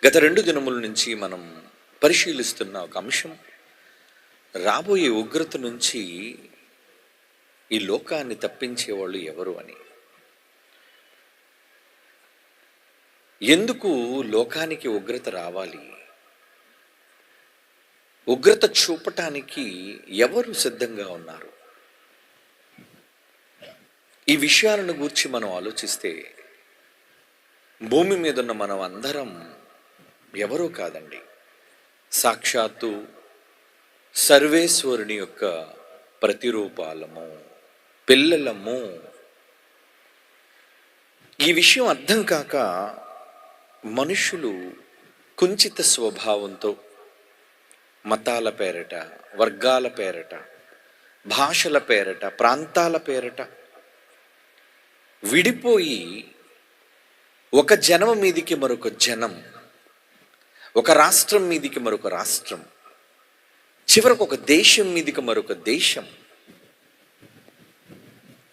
గత 2 దినముల నుంచి మనం పరిశీలిస్తున్న ఒక అంశం, రాబోయే ఉగ్రత నుంచి ఈ లోకాన్ని తప్పించేవాళ్ళు ఎవరు అని. ఎందుకు లోకానికి ఉగ్రత రావాలి? ఉగ్రత చూపటానికి ఎవరు సిద్ధంగా ఉన్నారు? ఈ విషయాలను గూర్చి మనం ఆలోచిస్తే భూమి మీద ఉన్న మనం అందరం ఎవరో కాదండి, సాక్షాత్తు సర్వేశ్వరుని యొక్క ప్రతిరూపాలము, పిల్లలము. ఈ విషయం అర్థం కాక మనుషులు కుంచిత స్వభావంతో మతాల పేరట, వర్గాల పేరట, భాషల పేరట, ప్రాంతాల పేరట విడిపోయి ఒక జనం మీదికి మరొక జనం, ఒక రాష్ట్రం మీదికి మరొక రాష్ట్రం, చివరకు ఒక దేశం మీదికి మరొక దేశం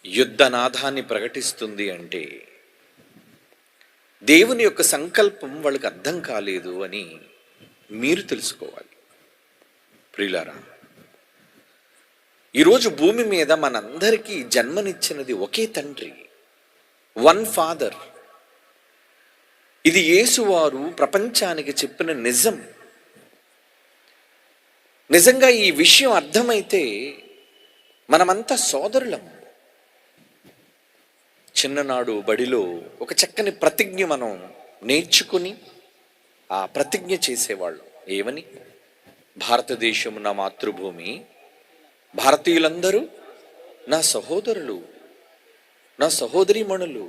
యుద్ధనాదాన్ని ప్రకటిస్తుంది అంటే దేవుని యొక్క సంకల్పం వాళ్ళకి అర్థం కాలేదు అని మీరు తెలుసుకోవాలి. ప్రియులారా, ఈరోజు భూమి మీద మనందరికీ జన్మనిచ్చినది ఒకే తండ్రి, వన్ ఫాదర్. ఇది యేసువారు ప్రపంచానికి చెప్పిన నిజం. నిజంగా ఈ విషయం అర్థమైతే మనమంతా సోదరులం. చిన్ననాడు బడిలో ఒక చక్కని ప్రతిజ్ఞ మనం నేర్చుకుని ఆ ప్రతిజ్ఞ చేసేవాళ్ళు. ఏమని? భారతదేశం నా మాతృభూమి, భారతీయులందరూ నా సహోదరులు, నా సహోదరీమణులు.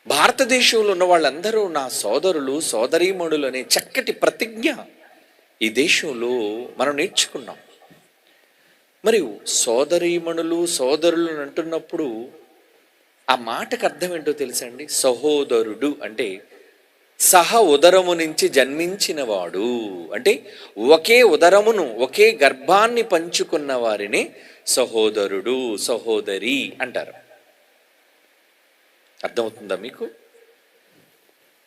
భారతదేశంలో ఉన్న వాళ్ళందరూ నా సోదరులు, సోదరీమణులు అనే చక్కటి ప్రతిజ్ఞ ఈ దేశంలో మనం నేర్చుకున్నాం. మరి సోదరీమణులు, సోదరులు అంటున్నప్పుడు ఆ మాటకు అర్థం ఏంటో తెలుసండి? సహోదరుడు అంటే సహ ఉదరము నుంచి జన్మించినవాడు, అంటే ఒకే ఉదరమును, ఒకే గర్భాన్ని పంచుకున్న వారిని సహోదరుడు, సహోదరి అంటారు. అర్థమవుతుందా మీకు?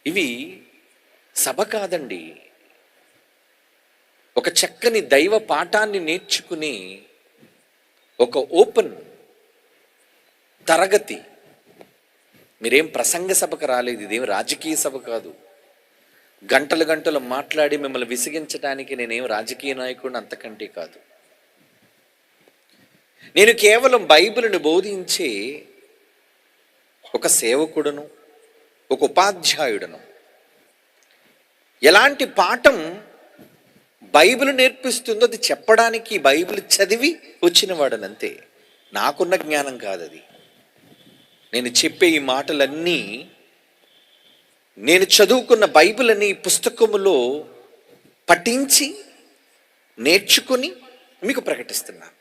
ఇవి సభ కాదండి, ఒక చక్కని దైవ పాఠాన్ని నేర్చుకుని ఒక ఓపెన్ తరగతి. మీరేం ప్రసంగ సభకు రాలేదు, ఇదేం రాజకీయ సభ కాదు. గంటలు గంటలు మాట్లాడి మిమ్మల్ని విసిగించడానికి నేనేం రాజకీయ నాయకుడిని అంతకంటే కాదు. నేను కేవలం బైబిల్ని బోధించే ఒక సేవకుడును, ఒక ఉపాధ్యాయుడును. ఎలాంటి పాఠం బైబిల్ నేర్పిస్తుందో అది చెప్పడానికి బైబిల్ చదివి వచ్చిన వాడనంతే. నాకున్న జ్ఞానం కాదది. నేను చెప్పే ఈ మాటలన్నీ నేను చదువుకున్న బైబిల్ అనే పుస్తకములో పఠించి నేర్చుకుని మీకు ప్రకటిస్తున్నాను.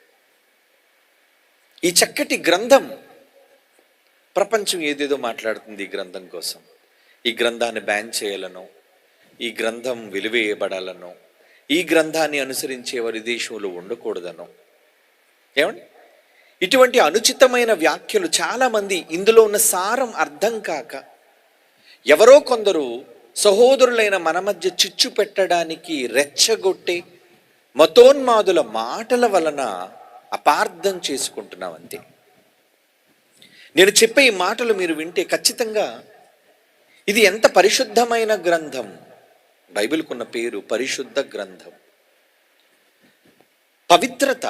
ఈ చక్కటి గ్రంథం, ప్రపంచం ఏదేదో మాట్లాడుతుంది ఈ గ్రంథం కోసం. ఈ గ్రంథాన్ని బ్యాన్ చేయాలనో, ఈ గ్రంథం వెలివేయబడాలనో, ఈ గ్రంథాన్ని అనుసరించే వారి దేశంలో ఉండకూడదనో. ఏమండి, ఇటువంటి అనుచితమైన వ్యాఖ్యలు చాలామంది, ఇందులో ఉన్న సారం అర్థం కాక ఎవరో కొందరు సహోదరులైన మన మధ్య చిచ్చు పెట్టడానికి రెచ్చగొట్టే మతోన్మాదుల మాటల వలన అపార్థం చేసుకుంటున్నాం అంతే. నేను చెప్పే ఈ మాటలు మీరు వింటే ఖచ్చితంగా ఇది ఎంత పరిశుద్ధమైన గ్రంథం. బైబిల్కున్న పేరు పరిశుద్ధ గ్రంథం. పవిత్రత.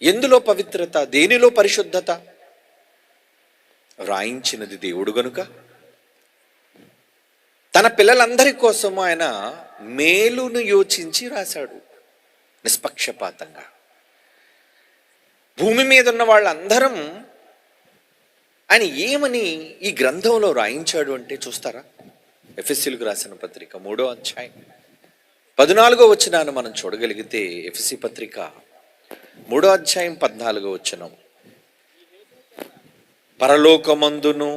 ఎందులో పవిత్రత? దేనిలో పరిశుద్ధత? రాయించినది దేవుడు గనుక తన పిల్లలందరి కోసం ఆయన మేలును యోచించి రాశాడు నిష్పక్షపాతంగా. భూమి మీద ఉన్న వాళ్ళందరం ఆయన ఏమని ఈ గ్రంథంలో రాయించాడు అంటే చూస్తారా? ఎఫెసీలకు రాసిన పత్రిక 3వ అధ్యాయం 14వ వచనాన్ని మనం చూడగలిగితే, ఎఫెసీ పత్రిక 3వ అధ్యాయం 14వ వచనం, పరలోకమందును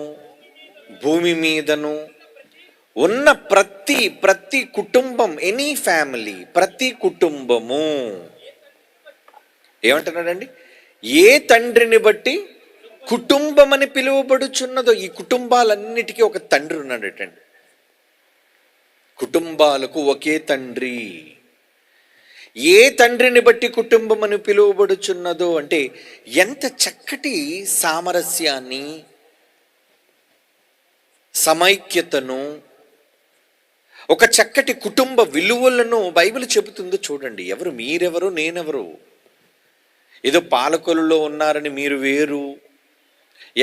భూమి మీదను ఉన్న ప్రతి కుటుంబం, ఎనీ ఫ్యామిలీ, ప్రతి కుటుంబము ఏమంటున్నాడండి? ఏ తండ్రిని బట్టి కుటుంబం అని పిలువబడుచున్నదో, ఈ కుటుంబాలన్నిటికీ ఒక తండ్రి ఉన్నాడటండి. కుటుంబాలకు ఒకే తండ్రి. ఏ తండ్రిని బట్టి కుటుంబం అని పిలువబడుచున్నదో అంటే ఎంత చక్కటి సామరస్యాన్ని, సమైక్యతను, ఒక చక్కటి కుటుంబ విలువలను బైబిల్ చెబుతుందో చూడండి. ఎవరు మీరెవరు, నేనెవరు? ఏదో పాలకొల్లులో ఉన్నారని మీరు వేరు,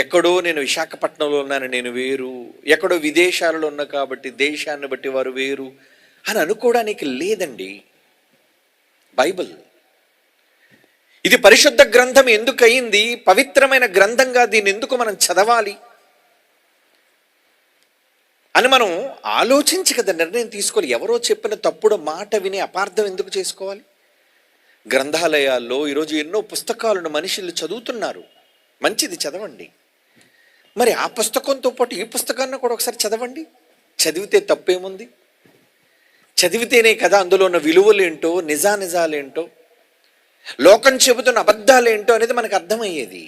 ఎక్కడో నేను విశాఖపట్నంలో ఉన్నానని నేను వేరు, ఎక్కడో విదేశాలలో ఉన్నా కాబట్టి దేశాన్ని బట్టి వారు వేరు అని అనుకోవడానికి లేదండి. బైబిల్ ఇది పరిశుద్ధ గ్రంథం ఎందుకు అయింది? పవిత్రమైన గ్రంథంగా దీన్ని ఎందుకు మనం చదవాలి అని మనం ఆలోచించి కదా నిర్ణయం తీసుకోవాలి. ఎవరో చెప్పిన తప్పుడు మాట విని అపార్థం ఎందుకు చేసుకోవాలి? గ్రంథాలయాల్లో ఈరోజు ఎన్నో పుస్తకాలను మనుషులు చదువుతున్నారు. మంచిది, చదవండి. మరి ఆ పుస్తకంతో పాటు ఈ పుస్తకాన్ని కూడా ఒకసారి చదవండి. చదివితే తప్పేముంది? చదివితేనే కదా అందులో ఉన్న విలువలేంటో, నిజాలేంటో, లోకం చెబుతున్న అబద్ధాలేంటో అనేది మనకు అర్థమయ్యేది.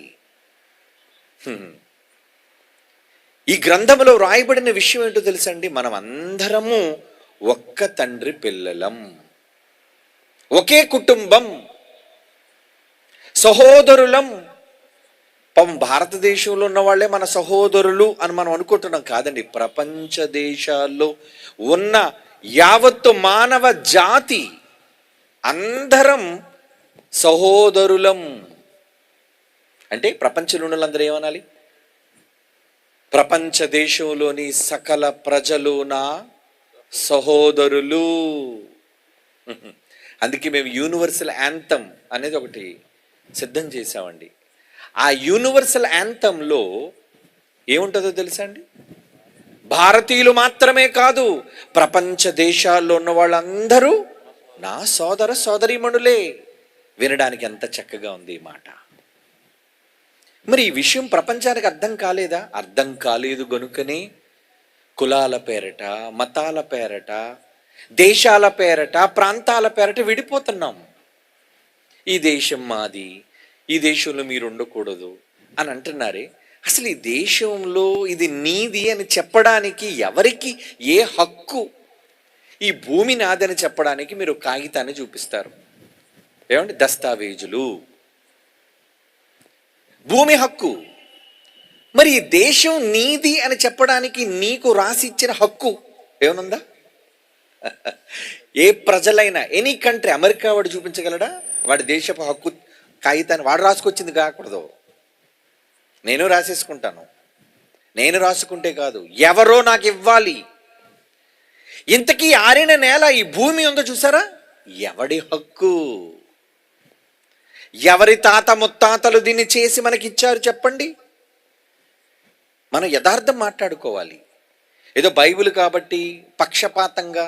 ఈ గ్రంథంలో రాయబడిన విషయం ఏంటో తెలుసండి? మనం అందరము ఒక్క తండ్రి పిల్లలం, ఒకే కుటుంబం, సహోదరులం. పాపం భారతదేశంలో ఉన్న వాళ్ళే మన సహోదరులు అని మనం అనుకుంటున్నాం. కాదండి, ప్రపంచ దేశాల్లో ఉన్న యావత్తు మానవ జాతి అందరం సహోదరులం. అంటే ప్రపంచంలో ఉన్న వాళ్ళందరూ ఏమనాలి? ప్రపంచ దేశంలోని సకల ప్రజలు నా సహోదరులు. అందుకే మేము యూనివర్సల్ యాంథమ్ అనేది ఒకటి సిద్ధం చేసామండి. ఆ యూనివర్సల్ యాంథంలో ఏముంటుందో తెలుసా అండి? భారతీయులు మాత్రమే కాదు, ప్రపంచ దేశాల్లో ఉన్న వాళ్ళందరూ నా సోదర సోదరీమణులే. వినడానికి ఎంత చక్కగా ఉంది ఈ మాట. మరి ఈ విషయం ప్రపంచానికి అర్థం కాలేదా? అర్థం కాలేదు గనుకనే కులాల పేరట, మతాల పేరట, దేశాల పేరట, ప్రాంతాల పేరట విడిపోతున్నాం. ఈ దేశం మాది, ఈ దేశంలో మీరు ఉండకూడదు అని అంటున్నారే. అసలు ఈ దేశంలో ఇది నీది అని చెప్పడానికి ఎవరికి ఏ హక్కు? ఈ భూమి నాదని చెప్పడానికి మీరు కాగితాన్ని చూపిస్తారు. ఏమండి? దస్తావేజులు, భూమి హక్కు. మరి ఈ దేశం నీది అని చెప్పడానికి నీకు రాసి ఇచ్చిన హక్కు ఏమనుందా? ఏ ప్రజలైనా, ఎనీ కంట్రీ, అమెరికా వాడు చూపించగలడా వాడి దేశపు హక్కు కాగితాన్ని? వాడు రాసుకొచ్చింది కాకూడదు, నేను రాసేసుకుంటాను. నేను రాసుకుంటే కాదు, ఎవరో నాకు ఇవ్వాలి. ఇంతకీ ఆరిన నేల, ఈ భూమి ఉందో చూసారా? ఎవడి హక్కు? ఎవరి తాత ముత్తాతలు దీన్ని చేసి మనకిచ్చారు చెప్పండి? మనం యథార్థం మాట్లాడుకోవాలి. ఏదో బైబిల్ కాబట్టి పక్షపాతంగా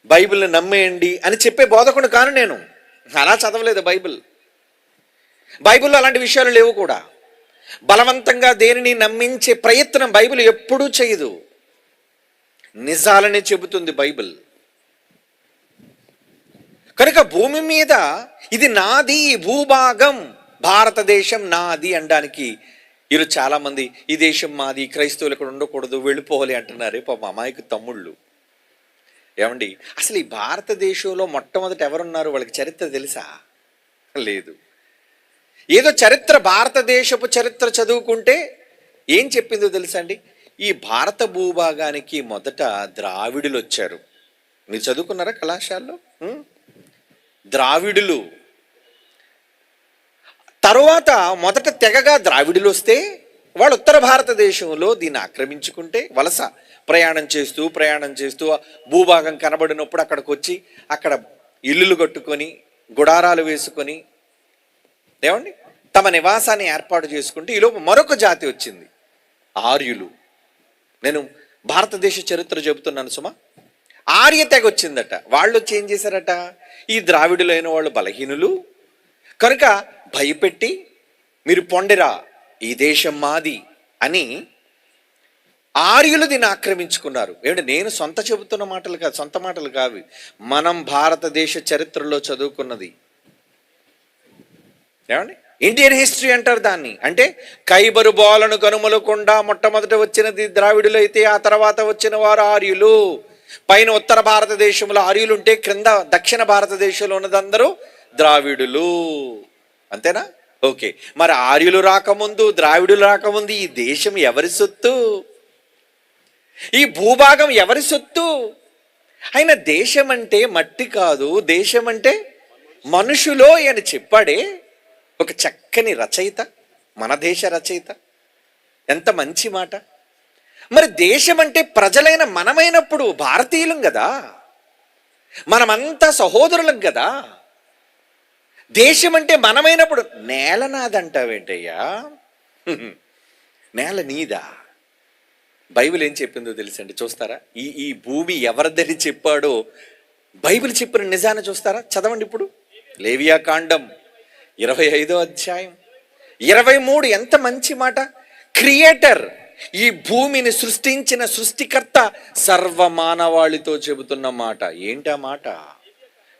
బైబిల్ని నమ్మేయండి అని చెప్పే బోధకుడు కాను నేను. అలా చదవలేదు బైబిల్. బైబిల్లో అలాంటి విషయాలు లేవు కూడా. బలవంతంగా దేనిని నమ్మించే ప్రయత్నం బైబిల్ ఎప్పుడూ చేయదు. నిజాలని చెబుతుంది బైబిల్. కనుక భూమి మీద ఇది నాది, భూభాగం, భారతదేశం నాది అనడానికి ఈరోజు చాలామంది ఈ దేశం మాది, క్రైస్తవులు ఇక్కడ ఉండకూడదు, వెళ్ళిపోవాలి అంటున్నారే పాపం అమాయకు తమ్ముళ్ళు. ఏమండి, అసలు ఈ భారతదేశంలో మొట్టమొదట ఎవరున్నారు? వాళ్ళకి చరిత్ర తెలుసా? లేదు. ఏదో చరిత్ర, భారతదేశపు చరిత్ర చదువుకుంటే ఏం చెప్పిందో తెలుసా అండి? ఈ భారత భూభాగానికి మొదట ద్రావిడులు వచ్చారు. మీరు చదువుకున్నారా కళాశాలలో? ద్రావిడులు. తరువాత మొదట తెగగా ద్రావిడులు వస్తే వాళ్ళు ఉత్తర భారతదేశంలో దీన్ని ఆక్రమించుకుంటే వలస ప్రయాణం చేస్తూ భూభాగం కనబడినప్పుడు అక్కడికి వచ్చి అక్కడ ఇల్లులు కట్టుకొని, గుడారాలు వేసుకొని, ఏమండి, తమ నివాసాన్ని ఏర్పాటు చేసుకుంటే ఈలోపు మరొక జాతి వచ్చింది, ఆర్యులు. నేను భారతదేశ చరిత్ర చెబుతున్నాను సుమా. ఆర్య తెగ వచ్చిందట. వాళ్ళు వచ్చి ఏం చేశారట? ఈ ద్రావిడులైన వాళ్ళు బలహీనులు కనుక భయపెట్టి మీరు పొండిరా, ఈ దేశం మాది అని ఆర్యులు దీన్ని ఆక్రమించుకున్నారు. ఏమంటే, నేను చెబుతున్న మాటలు కాదు, సొంత మాటలు కావు, మనం భారతదేశ చరిత్రలో చదువుకున్నది. ఏమండి, ఇండియన్ హిస్టరీ అంటారు దాన్ని. అంటే కైబరు బోలను కనుమలకుండా మొట్టమొదట వచ్చినది ద్రావిడులు అయితే ఆ తర్వాత వచ్చిన వారు ఆర్యులు. పైన ఉత్తర భారతదేశంలో ఆర్యులు ఉంటే క్రింద దక్షిణ భారతదేశంలో ఉన్నదందరూ ద్రావిడులు. అంతేనా? ఓకే. మరి ఆర్యులు రాకముందు, ద్రావిడులు రాకముందు ఈ దేశం ఎవరి సొత్తు? ఈ భూభాగం ఎవరి సొత్తు? అయినా దేశం అంటే మట్టి కాదు, దేశం అంటే మనుషులో అని చెప్పాడే ఒక చక్కని రచయిత, మన దేశ రచయిత. ఎంత మంచి మాట. మరి దేశం అంటే ప్రజలైన మనమైనప్పుడు భారతీయులం కదా, మనమంతా సహోదరులం కదా. దేశం అంటే మనమైనప్పుడు నేల నాదంటావేంటయ్యా? నేల నీదా? బైబిల్ ఏం చెప్పిందో తెలుసండి, చూస్తారా? ఈ భూమి ఎవరిదని చెప్పాడో బైబిల్ చెప్పిన నిజాన్ని చూస్తారా? చదవండి ఇప్పుడు. లేవియా కాండం 25వ అధ్యాయం 23. ఎంత మంచి మాట. క్రియేటర్, ఈ భూమిని సృష్టించిన సృష్టికర్త సర్వమానవాళితో చెబుతున్న మాట. ఏంటా మాట?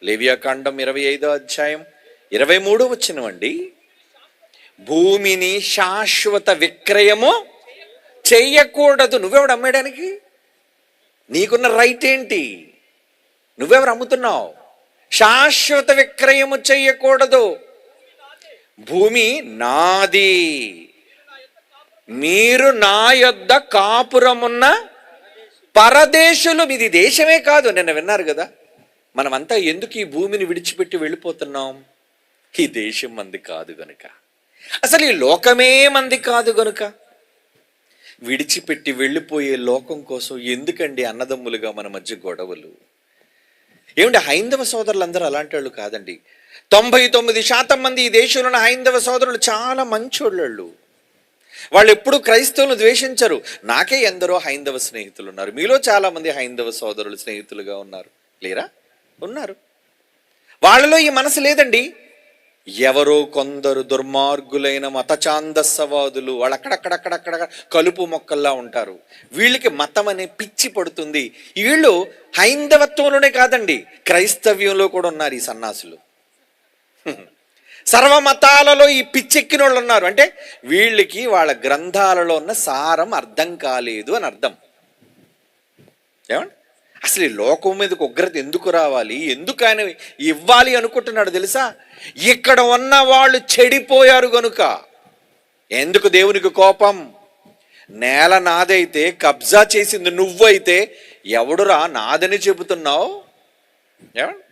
లేవియా కాండం 25వ అధ్యాయం 23 వచనమండి. భూమిని శాశ్వత విక్రయము చెయ్యకూడదు. నువ్వెవడు అమ్మేయడానికి? నీకున్న రైట్ ఏంటి? నువ్వెవరు అమ్ముతున్నావు? శాశ్వత విక్రయము చెయ్యకూడదు. భూమి నాది, మీరు నా యొద్ద కాపురమున్న పరదేశులు. ఇది దేశమే కాదు. నిన్న విన్నారు కదా, మనమంతా ఎందుకు ఈ భూమిని విడిచిపెట్టి వెళ్ళిపోతున్నాం? ఈ దేశం మంది కాదు గనుక, అసలు ఈ లోకమే మంది కాదు గనుక. విడిచిపెట్టి వెళ్ళిపోయే లోకం కోసం ఎందుకండి అన్నదమ్ములుగా మన మధ్య గొడవలు? ఏమిటి, హైందవ సోదరులందరూ అలాంటి వాళ్ళు కాదండి. 99% మంది ఈ దేశంలో ఉన్న హైందవ సోదరులు చాలా మంచోళ్ళు. వాళ్ళు ఎప్పుడు క్రైస్తవులను ద్వేషించరు. నాకే ఎందరో హైందవ స్నేహితులు ఉన్నారు. మీలో చాలా మంది హైందవ సోదరులు స్నేహితులుగా ఉన్నారు, లేరా? ఉన్నారు. వాళ్ళలో ఈ మనసు లేదండి. ఎవరో కొందరు దుర్మార్గులైన మతఛాందస్సవాదులు, వాళ్ళు అక్కడక్కడక్కడక్కడ కలుపు మొక్కల్లా ఉంటారు. వీళ్ళకి మతం అనే పిచ్చి పడుతుంది. వీళ్ళు హైందవత్వంలోనే కాదండి, క్రైస్తవ్యంలో కూడా ఉన్నారు ఈ సన్నాసులు. సర్వమతాలలో ఈ పిచ్చెక్కిన వాళ్ళు ఉన్నారు. అంటే వీళ్ళకి వాళ్ళ గ్రంథాలలో ఉన్న సారం అర్థం కాలేదు అని అర్థం. ఏమండి, అసలు ఈ లోకం మీదకి ఉగ్రత ఎందుకు రావాలి, ఎందుకు ఆయన ఇవ్వాలి అనుకుంటున్నాడు తెలుసా? ఇక్కడ ఉన్న వాళ్ళు చెడిపోయారు గనుక. ఎందుకు దేవునికి కోపం? నేల నాదైతే, కబ్జా చేసింది నువ్వైతే ఎవడురా నాదని చెబుతున్నావు? ఏమండి,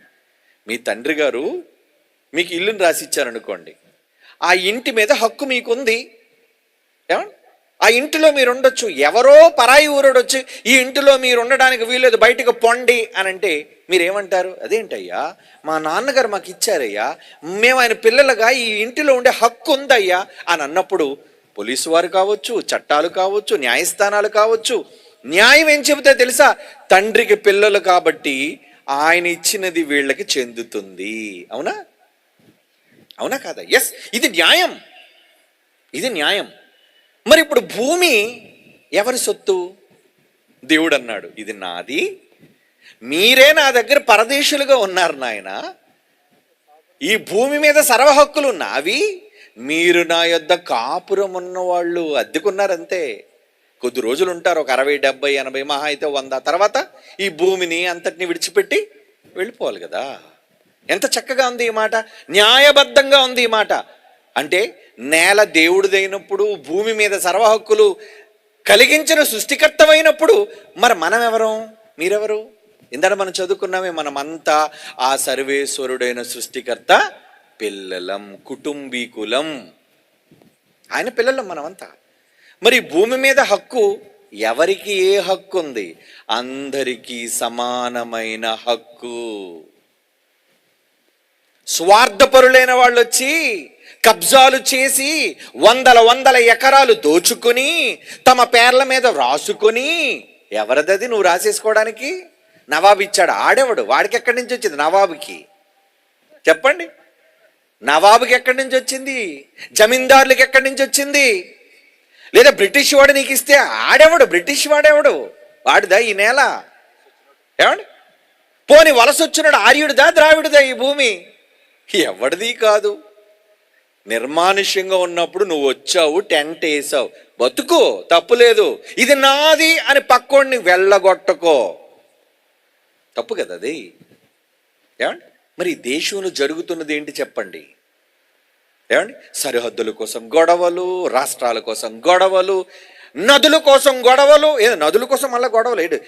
మీ తండ్రి గారు మీకు ఇల్లుని రాసిచ్చారనుకోండి, ఆ ఇంటి మీద హక్కు మీకుంది. ఏమండి, ఆ ఇంటిలో మీరు ఉండొచ్చు. ఎవరో పరాయి ఊరోడు వచ్చి ఈ ఇంటిలో మీరు ఉండడానికి వీలేదు, బయటకు పొండి అని అంటే మీరేమంటారు? అదేంటయ్యా, మా నాన్నగారు మాకు ఇచ్చారయ్యా, మేము ఆయన పిల్లలుగా ఈ ఇంటిలో ఉండే హక్కు ఉందయ్యా అని అన్నప్పుడు పోలీసు వారు కావచ్చు, చట్టాలు కావచ్చు, న్యాయస్థానాలు కావచ్చు, న్యాయం ఏం చెబుతా తెలుసా? తండ్రికి పిల్లలు కాబట్టి ఆయన ఇచ్చినది వీళ్ళకి చెందుతుంది. అవునా? అవునా కాదా? ఎస్, ఇది న్యాయం, ఇది న్యాయం. మరి ఇప్పుడు భూమి ఎవరి సొత్తు? దేవుడు అన్నాడు, ఇది నాది, మీరే నా దగ్గర పరదేశులుగా ఉన్నారు నాయన. ఈ భూమి మీద సర్వ హక్కులు నావి, మీరు నా యొద్ద కాపురం ఉన్నవాళ్ళు అద్దెకున్నారంతే. కొద్ది రోజులు ఉంటారు, ఒక 60, 70, 80, మహా అయితే 100. తర్వాత ఈ భూమిని అంతటిని విడిచిపెట్టి వెళ్ళిపోవాలి కదా. ఎంత చక్కగా ఉంది ఈ మాట, న్యాయబద్ధంగా ఉంది ఈ మాట. అంటే నేల దేవుడిదైనప్పుడు, భూమి మీద సర్వ హక్కులు కలిగించిన సృష్టికర్తమైనప్పుడు మరి మనం ఎవరు, మీరెవరు? ఇందాక మనం చదువుకున్నామే, మనమంతా ఆ సర్వేశ్వరుడైన సృష్టికర్త పిల్లలం, కుటుంబీకులం, ఆయన పిల్లలం మనమంతా. మరి భూమి మీద హక్కు ఎవరికి ఏ హక్కు ఉంది? అందరికీ సమానమైన హక్కు. స్వార్థపరులైన వాళ్ళు వచ్చి కబ్జాలు చేసి వందల ఎకరాలు దోచుకొని తమ పేర్ల మీద రాసుకొని, ఎవరిదది నువ్వు రాసేసుకోవడానికి? నవాబు ఇచ్చాడు. ఆడేవాడు, వాడికి ఎక్కడి నుంచి వచ్చింది నవాబుకి? చెప్పండి, నవాబుకి ఎక్కడి నుంచి వచ్చింది? జమీందారులకి ఎక్కడి నుంచి వచ్చింది? లేదా బ్రిటిష్ వాడు నీకు ఇస్తే ఆడేవాడు? బ్రిటిష్ వాడేవాడు? వాడిదా ఈ నేల? ఏమండి, పోని వలస వచ్చినాడు ఆర్యుడిదా, ద్రావిడుదా ఈ భూమి? ఎవడిది కాదు. నిర్మానుష్యంగా ఉన్నప్పుడు నువ్వు వచ్చావు, టెంట్ వేసావు, బతుకు, తప్పులేదు. ఇది నాది అని పక్కోడిని వెళ్ళగొట్టకో, తప్పు కదా అది. ఏమండి? మరి దేశంలో జరుగుతున్నది ఏంటి చెప్పండి? ఏమండి? సరిహద్దుల కోసం గొడవలు, రాష్ట్రాల కోసం గొడవలు, నదుల కోసం గొడవలు. ఏదో నదుల కోసం మళ్ళీ గొడవలు ఏంటి?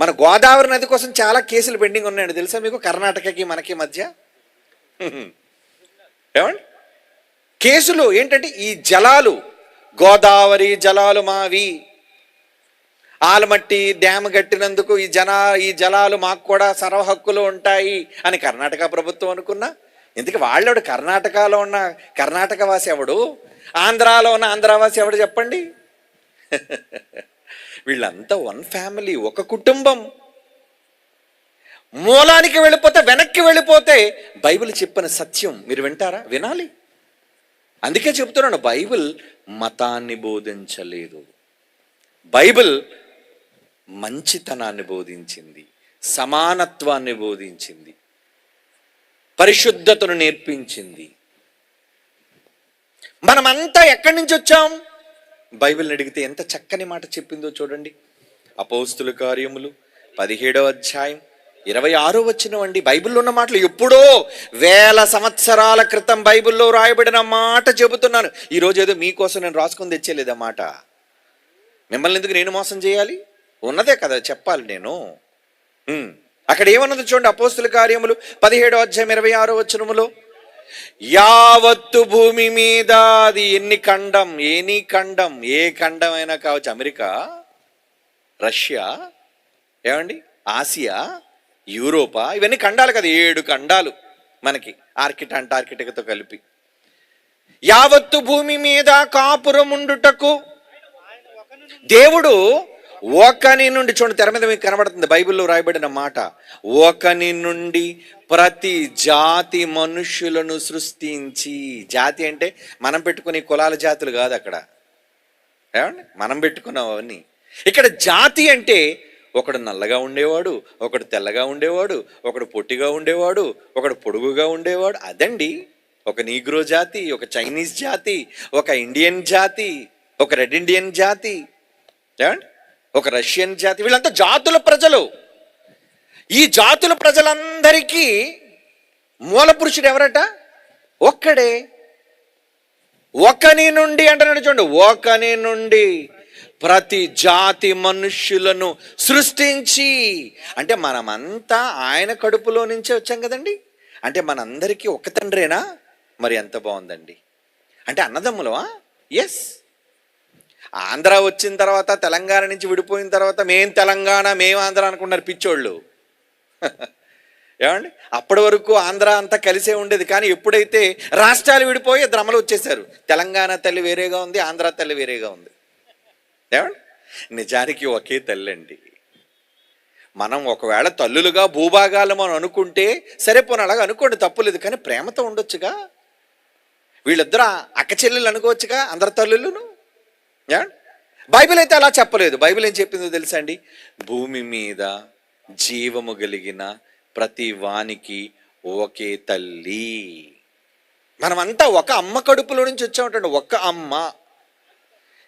మన గోదావరి నది కోసం చాలా కేసులు పెండింగ్ ఉన్నాయండి తెలుసా మీకు, కర్ణాటకకి మనకి మధ్య. ఏమండి? కేసులు ఏంటంటే ఈ జలాలు, గోదావరి జలాలు మావి, ఆలమట్టి డ్యామ్ కట్టినందుకు ఈ జలాలు మాకు కూడా సర్వ హక్కులు ఉంటాయి అని కర్ణాటక ప్రభుత్వం అనుకున్నా. ఇందుకు వాళ్ళెవడు? కర్ణాటకలో ఉన్న కర్ణాటక వాసి ఎవడు? ఆంధ్రాలో ఉన్న ఆంధ్రావాసి ఎవడు చెప్పండి? వీళ్ళంతా వన్ ఫ్యామిలీ, ఒక కుటుంబం. మూలానికి వెళ్ళిపోతే, వెనక్కి వెళ్ళిపోతే బైబిల్ చెప్పిన సత్యం మీరు వింటారా? వినాలి. అందుకే చెప్తున్నాను, బైబిల్ మతాన్ని బోధించలేదు. బైబిల్ మంచితనాన్ని బోధించింది, సమానత్వాన్ని బోధించింది, పరిశుద్ధతను నేర్పించింది. మనమంతా ఎక్కడి నుంచి వచ్చాం? బైబిల్ని అడిగితే ఎంత చక్కని మాట చెప్పిందో చూడండి. అపోస్తుల కార్యములు 17వ అధ్యాయం 26వ వచనం అండి. బైబిల్లో ఉన్న మాటలు ఎప్పుడో 1000 సంవత్సరాల క్రితం బైబిల్లో రాయబడిన మాట చెబుతున్నాను. ఈరోజు ఏదో మీకోసం నేను రాసుకొని తెచ్చేలేదు ఆ మాట. మిమ్మల్ని ఎందుకు నేను మోసం చేయాలి? ఉన్నదే కదా చెప్పాలి నేను. అక్కడ ఏమన్నది చూడండి. అపోస్తుల కార్యములు 17వ అధ్యాయం 26వ వచనములో, యావత్తు భూమి మీద, అది ఎన్ని ఖండం, ఏ ఖండం అయినా కావచ్చు, అమెరికా, రష్యా, ఏమండి, ఆసియా, యూరోపా, ఇవన్నీ ఖండాలు కదా, 7 ఖండాలు మనకి, అంటార్కిటికాతో కలిపి. యావత్తు భూమి మీద కాపురముండుటకు దేవుడు ఒకని నుండి, చూడండి తెర మీద మీకు కనబడుతుంది బైబిల్లో రాయబడిన మాట, ఒకని నుండి ప్రతి జాతి మనుష్యులను సృష్టించి. జాతి అంటే మనం పెట్టుకునే కులాల జాతులు కాదు అక్కడ, ఏమండి, మనం పెట్టుకున్నావన్నీ. ఇక్కడ జాతి అంటే ఒకడు నల్లగా ఉండేవాడు, ఒకడు తెల్లగా ఉండేవాడు, ఒకడు పొట్టిగా ఉండేవాడు, ఒకడు పొడుగుగా ఉండేవాడు. అదండి ఒక నీగ్రో జాతి, ఒక చైనీస్ జాతి, ఒక ఇండియన్ జాతి, ఒక రెడ్ ఇండియన్ జాతి, ఏమండి, ఒక రష్యన్ జాతి. వీళ్ళంతా జాతుల ప్రజలు. ఈ జాతుల ప్రజలందరికీ మూల పురుషుడు ఎవరట? ఒక్కడే. ఒకని నుండి అంటున్నాడు చూడండి, ఒకని నుండి ప్రతి జాతి మనుష్యులను సృష్టించి. అంటే మనమంతా ఆయన కడుపులో నుంచే వచ్చాం కదండి. అంటే మనందరికీ ఒక తండ్రేనా? మరి ఎంత బాగుందండి. అంటే అన్నదమ్ములమా? ఎస్. ఆంధ్ర వచ్చిన తర్వాత, తెలంగాణ నుంచి విడిపోయిన తర్వాత మేం తెలంగాణ, మేం ఆంధ్ర అనుకున్నారు పిచ్చోళ్ళు. ఏమండి, అప్పటి వరకు ఆంధ్ర అంతా కలిసే ఉండేది. కానీ ఎప్పుడైతే రాష్ట్రాలు విడిపోయి ద్రమలు వచ్చేసారు, తెలంగాణ తల్లి వేరేగా ఉంది, ఆంధ్ర తల్లి వేరేగా ఉంది. ఏమండి, నిజానికి ఒకే తల్లి అండి. మనం ఒకవేళ తల్లులుగా భూభాగాలు మనం అనుకుంటే సరే, పోనీ అలాగా అనుకోండి, తప్పులేదు. కానీ ప్రేమతో ఉండొచ్చుగా. వీళ్ళిద్దరు అక్క చెల్లెలు అనుకోవచ్చుగా, అందరి తల్లులను. బైబిల్ అయితే అలా చెప్పలేదు. బైబిల్ ఏం చెప్పిందో తెలుసా అండి? భూమి మీద జీవము కలిగిన ప్రతి వానికి ఒకే తల్లి. మనమంతా ఒక అమ్మ కడుపులో నుంచి వచ్చామంటండి, ఒక అమ్మ.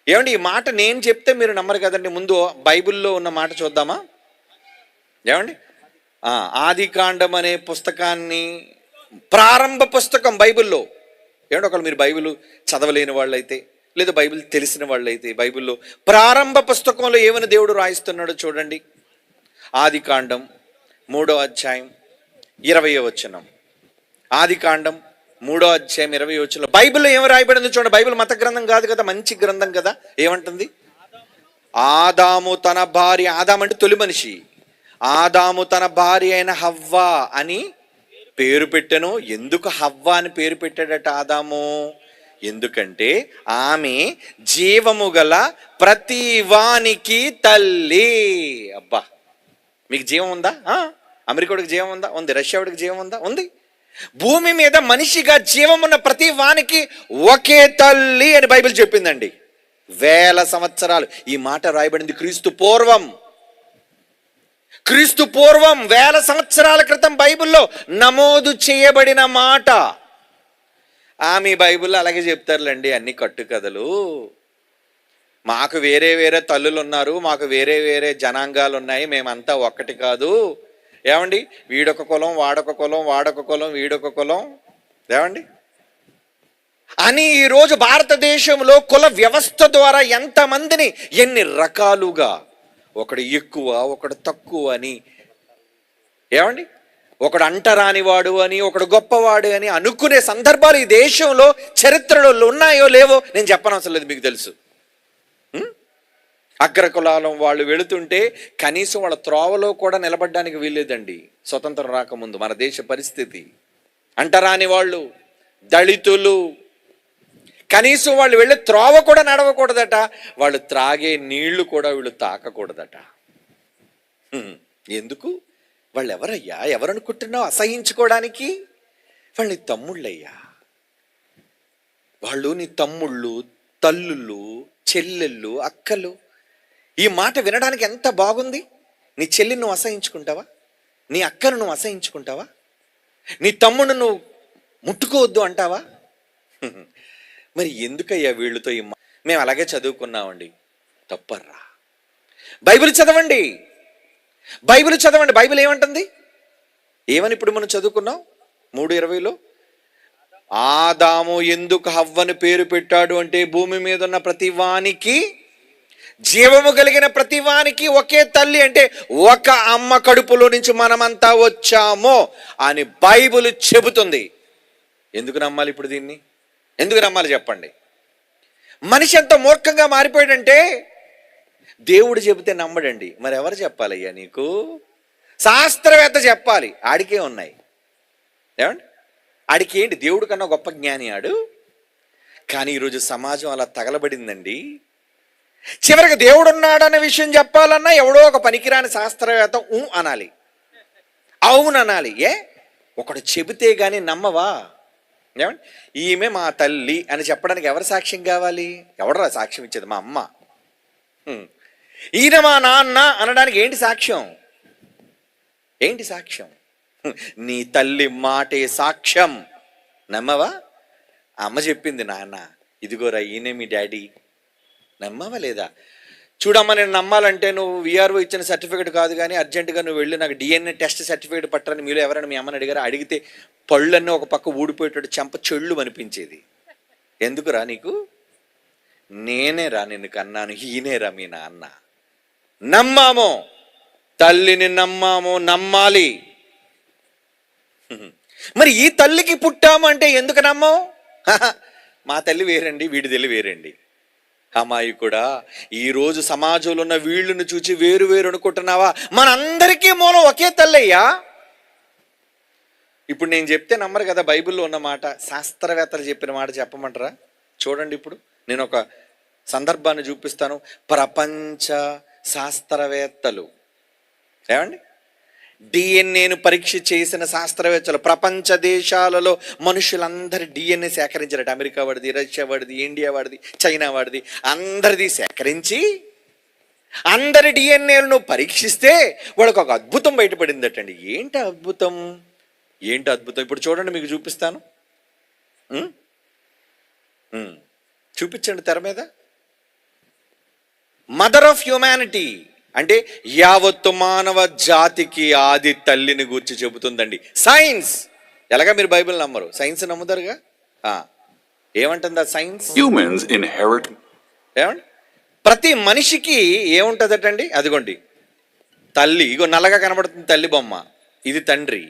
ఏమండి, ఈ మాట నేను చెప్తే మీరు నమ్మరు కదండి. ముందు బైబిల్లో ఉన్న మాట చూద్దామా? ఏమండి, ఆదికాండం అనే పుస్తకాన్ని, ప్రారంభ పుస్తకం బైబిల్లో. ఏమండి, ఒకళ్ళు మీరు బైబిల్ చదవలేని వాళ్ళైతే, లేదా బైబిల్ తెలిసిన వాళ్ళైతే, బైబిల్లో ప్రారంభ పుస్తకంలో ఏమని దేవుడు రాయిస్తున్నాడో చూడండి. ఆదికాండం 3వ అధ్యాయం 20వ వచనం. ఆదికాండం 3వ అధ్యాయం 20వ వచనం బైబిల్లో ఏమి రాయబడింది చూడండి. బైబిల్ మత గ్రంథం కాదు కదా, మంచి గ్రంథం కదా. ఏమంటుంది? ఆదాము తన భార్య, ఆదాము అంటే తొలి మనిషి, ఆదాము తన భార్య అయిన హవ్వ అని పేరు పెట్టెను. ఎందుకు హవ్వ అని పేరు పెట్టాడట ఆదాము? ఎందుకంటే ఆమె జీవము గల ప్రతి వానికి తల్లి. అబ్బా, మీకు జీవం ఉందా? అమెరికాడికి జీవం ఉందా? ఉంది. రష్యాడికి జీవం ఉందా? ఉంది. భూమి మీద మనిషిగా జీవం ఉన్న ప్రతి వానికి ఒకే తల్లి అని బైబిల్ చెప్పిందండి. 1000 సంవత్సరాలు. ఈ మాట రాయబడింది క్రీస్తు పూర్వం 1000 సంవత్సరాల క్రితం బైబిల్లో నమోదు చేయబడిన మాట. మీ బైబిల్లో అలాగే చెప్తారులేండి, అన్ని కట్టు కథలు. మాకు వేరే వేరే తల్లులు ఉన్నారు, మాకు వేరే వేరే జనాంగాలు ఉన్నాయి, మేమంతా ఒక్కటి కాదు. ఏమండి, వీడొక కులం, వాడొక కులం, వాడొక కులం, వీడొక కులం, ఏమండి అని ఈరోజు భారతదేశంలో కుల వ్యవస్థ ద్వారా ఎంతమందిని ఎన్ని రకాలుగా, ఒకడు ఎక్కువ ఒకడు తక్కువ అని, ఏమండి ఒకడు అంటరానివాడు అని, ఒకడు గొప్పవాడు అని అనుకునే సందర్భాలు ఈ దేశంలో చరిత్రలో ఉన్నాయో లేవో నేను చెప్పనవసరం లేదు, మీకు తెలుసు. అగ్రకులాలం వాళ్ళు వెళుతుంటే కనీసం వాళ్ళ త్రోవలో కూడా నిలబడడానికి వీల్లేదండి స్వతంత్రం రాకముందు మన దేశ పరిస్థితి. అంటరాని వాళ్ళు, దళితులు, కనీసం వాళ్ళు వెళ్ళే త్రోవ కూడా నడవకూడదట, వాళ్ళు త్రాగే నీళ్లు కూడా వీళ్ళు తాకకూడదట. ఎందుకు? వాళ్ళు ఎవరయ్యా? ఎవరనుకుంటున్నావు అసహించుకోవడానికి? వాళ్ళు నీ తమ్ముళ్ళయ్యా, వాళ్ళు నీ తమ్ముళ్ళు, తల్లుళ్ళు, చెల్లెళ్ళు, అక్కలు. ఈ మాట వినడానికి ఎంత బాగుంది. నీ చెల్లిని నువ్వు అసహించుకుంటావా? నీ అక్కను నువ్వు అసహించుకుంటావా? నీ తమ్ముడు నువ్వు ముట్టుకోవద్దు అంటావా? మరి ఎందుకయ్యా వీళ్ళతో మేము అలాగే చదువుకున్నామండి. తప్పర్రా. బైబిల్ చదవండి, బైబిల్ చదవండి. బైబిల్ ఏమంటుంది? ఏమని ఇప్పుడు మనం చదువుకున్నాం 3:20లో, ఆదాము ఎందుకు హవ్వను పేరు పెట్టాడు అంటే భూమి మీద ఉన్న ప్రతి వానికి, జీవము కలిగిన ప్రతి వానికి ఒకే తల్లి అంటే ఒక అమ్మ కడుపులో నుంచి మనమంతా వచ్చామో అని బైబిల్ చెబుతుంది. ఎందుకు నమ్మాలి ఇప్పుడు దీన్ని? ఎందుకు నమ్మాలి చెప్పండి? మనిషి ఎంత మూర్ఖంగా మారిపోయాడంటే దేవుడు చెబితే నమ్మడండి. మరి ఎవరు చెప్పాలయ్యా నీకు? శాస్త్రవేత్త చెప్పాలి. ఆడికే ఉన్నాయి. ఏమండి, ఆడికి ఏంటి? దేవుడి కన్నా గొప్ప జ్ఞాని ఆడు. కానీ ఈరోజు సమాజం అలా తగలబడిందండి. చివరికి దేవుడు ఉన్నాడనే విషయం చెప్పాలన్నా ఎవడో ఒక పనికిరాని శాస్త్రవేత్త అనాలి, అవును అనాలి. ఒకడు చెబితే గాని నమ్మవా? ఏమండి, ఈమె మా తల్లి అని చెప్పడానికి ఎవరు సాక్ష్యం కావాలి? ఎవడరా సాక్ష్యం ఇచ్చేది? మా అమ్మ. ఈయన మా నాన్న అనడానికి ఏంటి సాక్ష్యం? ఏంటి సాక్ష్యం? నీ తల్లి మాటే సాక్ష్యం. నమ్మవా? అమ్మ చెప్పింది, నాన్న ఇదిగోరా ఈయనే మీ డాడీ. నమ్మవా లేదా? చూడమ్మా, నేను నమ్మాలంటే నువ్వు విఆర్ఓ ఇచ్చిన సర్టిఫికేట్ కాదు, కానీ అర్జెంటుగా నువ్వు వెళ్ళి నాకు డిఎన్ఏ టెస్ట్ సర్టిఫికేట్ పట్టరని మీలో ఎవరైనా మీ అమ్మని అడిగారా? అడిగితే పళ్ళన్నీ ఒక పక్క ఊడిపోయేటట్టు చెంప చెళ్ళు అనిపించేది. ఎందుకురా నీకు? నేనే రా నిన్ను కన్నాను, ఈయనేరా మీ నాన్న. నమ్మామో, తల్లిని నమ్మామో, నమ్మాలి. మరి ఈ తల్లికి పుట్టాము అంటే ఎందుకు నమ్మావు? మా తల్లి వేరండి, వీడి తల్లి వేరండి. అమ్మాయి కూడా ఈరోజు సమాజంలో ఉన్న వీళ్ళను చూచి వేరు వేరు అనుకుంటున్నావా? మనందరికీ మూలం ఒకే తల్లయ్యా. ఇప్పుడు నేను చెప్తే నమ్మరు కదా, బైబిల్లో ఉన్న మాట శాస్త్రవేత్తలు చెప్పిన మాట చెప్పమంటారా? చూడండి, ఇప్పుడు నేను ఒక సందర్భాన్ని చూపిస్తాను. ప్రపంచ శాస్త్రవేత్తలు, ఏమండి, డిఎన్ఏను పరీక్ష చేసిన శాస్త్రవేత్తలు ప్రపంచ దేశాలలో మనుషులందరి డిఎన్ఏ సేకరించారట. అమెరికా వాడిది, రష్యా వాడిది, ఇండియా వాడిది, చైనా వాడిది, అందరిది సేకరించి అందరి డిఎన్ఏలను పరీక్షిస్తే వాళ్ళకు ఒక అద్భుతం బయటపడిందటండి. ఏంటి అద్భుతం? ఏంటి అద్భుతం? ఇప్పుడు చూడండి, మీకు చూపిస్తాను. చూపించండి తెర మీద. మదర్ ఆఫ్ హ్యూమానిటీ అంటే యావత్తు మానవ జాతికి ఆది తల్లిని గూర్చి చెబుతుందండి సైన్స్. ఎలాగా మీరు బైబిల్ నమ్మరు, సైన్స్ నమ్ముతారుగా. ఏమంటుంది ఆ సైన్స్? Humans inherit. ఏమండి, ప్రతి మనిషికి ఏముంటుందటండి? అదిగోండి తల్లి, ఇగో నల్లగా కనబడుతుంది తల్లి బొమ్మ, ఇది తండ్రి.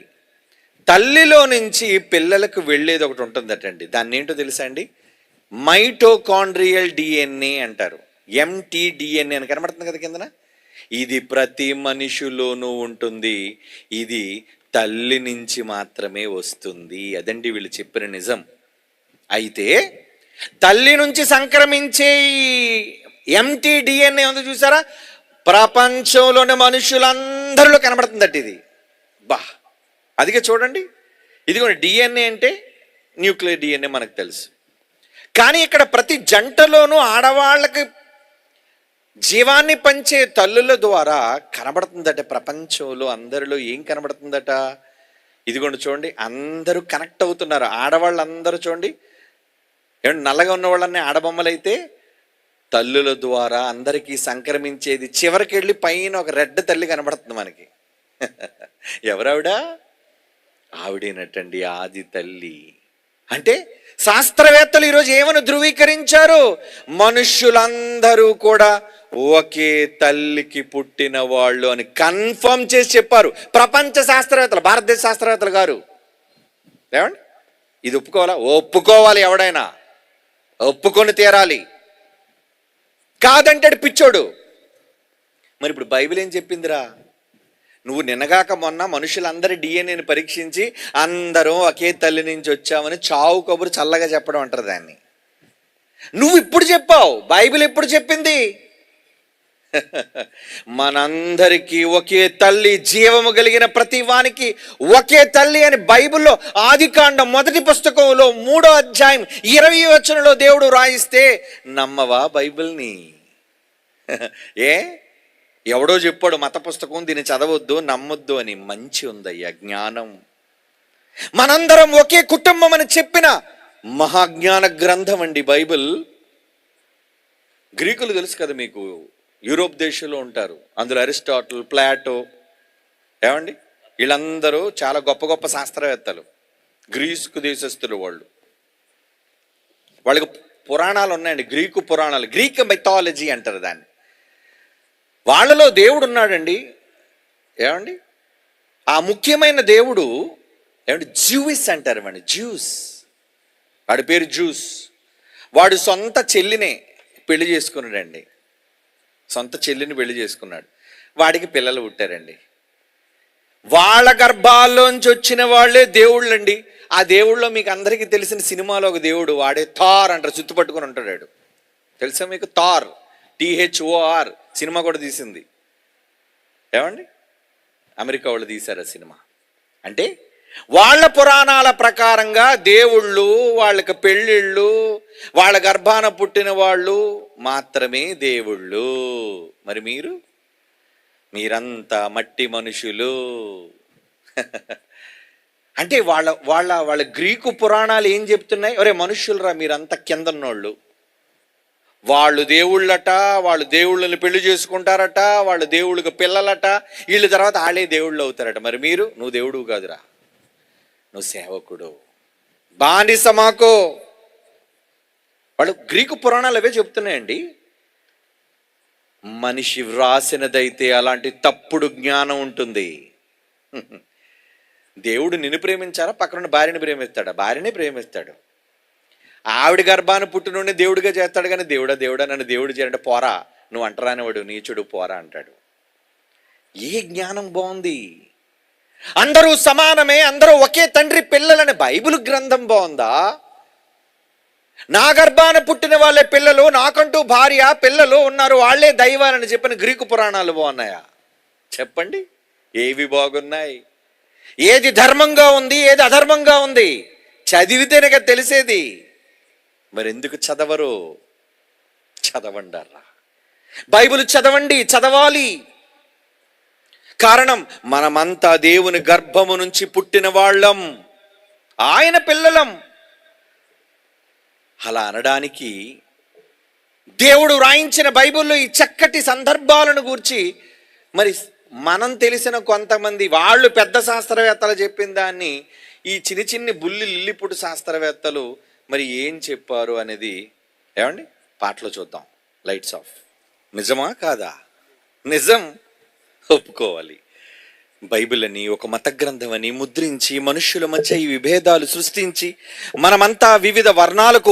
తల్లిలో నుంచి పిల్లలకు వెళ్ళేది ఒకటి ఉంటుందటండి. దాన్ని ఏంటో తెలుసా అండి? మైటోకాండ్రియల్ డిఎన్ఏ అంటారు. ఎంటీడిఎన్ఏ అని కనబడుతుంది కదా కిందన. ఇది ప్రతి మనిషిలోనూ ఉంటుంది. ఇది తల్లి నుంచి మాత్రమే వస్తుంది. అదండి వీళ్ళు చెప్పిన నిజం. అయితే తల్లి నుంచి సంక్రమించే ఎంటీడిఎన్ఏ ఉంది చూసారా, ప్రపంచంలోని మనుషులందరిలో కనబడుతుందట ఇది. అదిగే చూడండి, ఇదిగోండి డిఎన్ఏ అంటే న్యూక్లియర్ డిఎన్ఏ మనకు తెలుసు. కానీ ఇక్కడ ప్రతి జంటలోనూ ఆడవాళ్ళకి జీవాన్ని పంచే తల్లుల ద్వారా కనబడుతుందట. ప్రపంచంలో అందరిలో ఏం కనబడుతుందట? ఇదిగోండి చూడండి, అందరూ కనెక్ట్ అవుతున్నారు. ఆడవాళ్ళు అందరూ చూడండి, ఏమంటే నల్లగా ఉన్న వాళ్ళని ఆడబొమ్మలైతే తల్లుల ద్వారా అందరికీ సంక్రమించేది. చివరికి వెళ్ళి పైన ఒక రెడ్ తల్లి కనబడుతుంది మనకి. ఎవరావిడ? ఆవిడేనటండి ఆది తల్లి. అంటే శాస్త్రవేత్తలు ఈరోజు ఏమని ధృవీకరించారు? మనుష్యులందరూ కూడా ఒకే తల్లికి పుట్టిన వాళ్ళు అని కన్ఫర్మ్ చేసి చెప్పారు ప్రపంచ శాస్త్రవేత్తలు, భారతదేశ శాస్త్రవేత్తలు గారు. ఏమండి ఇది ఒప్పుకోవాలా? ఒప్పుకోవాలి. ఎవడైనా ఒప్పుకొని తీరాలి. కాదంటే పిచ్చోడు. మరి ఇప్పుడు బైబిల్ ఏం చెప్పిందిరా? నువ్వు నిన్నగాక మొన్న మనుషులందరి డిఎన్ఏని పరీక్షించి అందరూ ఒకే తల్లి నుంచి వచ్చామని చావు కబురు చల్లగా చెప్పడం అంటారు దాన్ని. నువ్వు ఇప్పుడు చెప్పావు, బైబిల్ ఎప్పుడు చెప్పింది? మనందరికీ ఒకే తల్లి, జీవము కలిగిన ప్రతి వానికి ఒకే తల్లి అని బైబిల్లో ఆదికాండం 1వ పుస్తకంలో 3వ అధ్యాయం 20వ వచనంలో దేవుడు రాయిస్తే నమ్మవా బైబిల్ని? ఏ ఎవడో చెప్పాడు మత పుస్తకం దీన్ని చదవద్దు నమ్మొద్దు అని. మంచి ఉందయ్యా జ్ఞానం. మనందరం ఒకే కుటుంబం అని చెప్పిన మహాజ్ఞాన గ్రంథం అండి బైబిల్. గ్రీకులు తెలుసు కదా మీకు, యూరోప్ దేశంలో ఉంటారు. అందులో అరిస్టాటిల్, ప్లాటో, ఏమండి వీళ్ళందరూ చాలా గొప్ప గొప్ప శాస్త్రవేత్తలు. గ్రీకు దేశస్తులు వాళ్ళు. వాళ్ళకి పురాణాలు ఉన్నాయండి, గ్రీకు పురాణాలు, గ్రీక్ మైథాలజీ అంటారు దాన్ని. వాళ్ళలో దేవుడు ఉన్నాడండి. ఏమండి ఆ ముఖ్యమైన దేవుడు ఏమంటే జ్యూస్ అంటారు అండి. జ్యూస్, వాడి పేరు జ్యూస్. వాడు సొంత చెల్లినే పెళ్లి చేసుకున్నాడండి. సొంత చెల్లిని పెళ్లి చేసుకున్నాడు. వాడికి పిల్లలు పుట్టారండి. వాళ్ళ గర్భాల్లోంచి వచ్చిన వాళ్ళే దేవుళ్ళండి. ఆ దేవుళ్ళలో మీకు అందరికీ తెలిసిన సినిమాలో ఒక దేవుడు, వాడే థార్ అంటారు, చుట్టు పట్టుకొని ఉంటాడు. తెలుసా మీకు? థార్, THOR సినిమా కూడా తీసింది. ఏమండి అమెరికా వాళ్ళు తీశారు ఆ సినిమా. అంటే వాళ్ళ పురాణాల ప్రకారంగా దేవుళ్ళు, వాళ్ళకి పెళ్ళిళ్ళు, వాళ్ళ గర్భాన పుట్టిన వాళ్ళు మాత్రమే దేవుళ్ళు. మరి మీరంతా మట్టి మనుషులు. అంటే వాళ్ళ గ్రీకు పురాణాలు ఏం చెప్తున్నాయి? ఒరే మనుషులరా మీరంతా కిందన్నోళ్ళు, వాళ్ళు దేవుళ్ళట, వాళ్ళు దేవుళ్ళని పెళ్లి చేసుకుంటారట, వాళ్ళు దేవుళ్ళకి పిల్లలట, వీళ్ళ తర్వాత వాళ్ళే దేవుళ్ళు అవుతారట. మరి నువ్వు దేవుడు కాదురా, నువ్వు సేవకుడు, బానిస మాకు. వాళ్ళు గ్రీకు పురాణాలు అవే చెప్తున్నాయండి. మనిషి వ్రాసినదైతే అలాంటి తప్పుడు జ్ఞానం ఉంటుంది. దేవుడు నిన్ను ప్రేమించారా? పక్కన భార్యని ప్రేమిస్తాడా? భార్యనే ప్రేమిస్తాడు. ఆవిడ గర్భాన్ని పుట్టినోడిని దేవుడిగా చేస్తాడు. కానీ దేవుడా నన్ను దేవుడు చేయాలంటే పోరా, నువ్వు అంటరానివాడు, నీచుడు, పోరా అంటాడు. ఏ జ్ఞానం బాగుంది? అందరూ సమానమే, అందరూ ఒకే తండ్రి పిల్లలని బైబిల్ గ్రంథం బాగుందా? నా గర్భాన పుట్టిన వాళ్ళే పిల్లలు, నాకంటూ భార్య పిల్లలు ఉన్నారు, వాళ్లే దైవాలని చెప్పిన గ్రీకు పురాణాలు బాగున్నాయా? చెప్పండి, ఏవి బాగున్నాయి? ఏది ధర్మంగా ఉంది, ఏది అధర్మంగా ఉంది? చదివితేనే కదా తెలిసేది. మరి ఎందుకు చదవరు? చదవండారా, బైబిల్ చదవండి, చదవాలి. కారణం మనమంతా దేవుని గర్భము నుంచి పుట్టిన వాళ్ళం, ఆయన పిల్లలం. అలా అనడానికి దేవుడు రాయించిన బైబిల్లో ఈ చక్కటి సందర్భాలను గూర్చి మరి మనం తెలిసిన కొంతమంది వాళ్ళు పెద్ద శాస్త్రవేత్తలు చెప్పిన దాన్ని ఈ చిన్ని బుల్లి లిల్లిపుట్టు శాస్త్రవేత్తలు మరి ఏం చెప్పారు అనేది ఏమండి పాటలో చూద్దాం. Lights off. నిజమా కాదా? నిజం, ఒప్పుకోవాలి. బైబిల్ అని ఒక మత గ్రంథం అని ముద్రించి మనుష్యుల మధ్య ఈ విభేదాలు సృష్టించి మనమంతా వివిధ వర్ణాలకు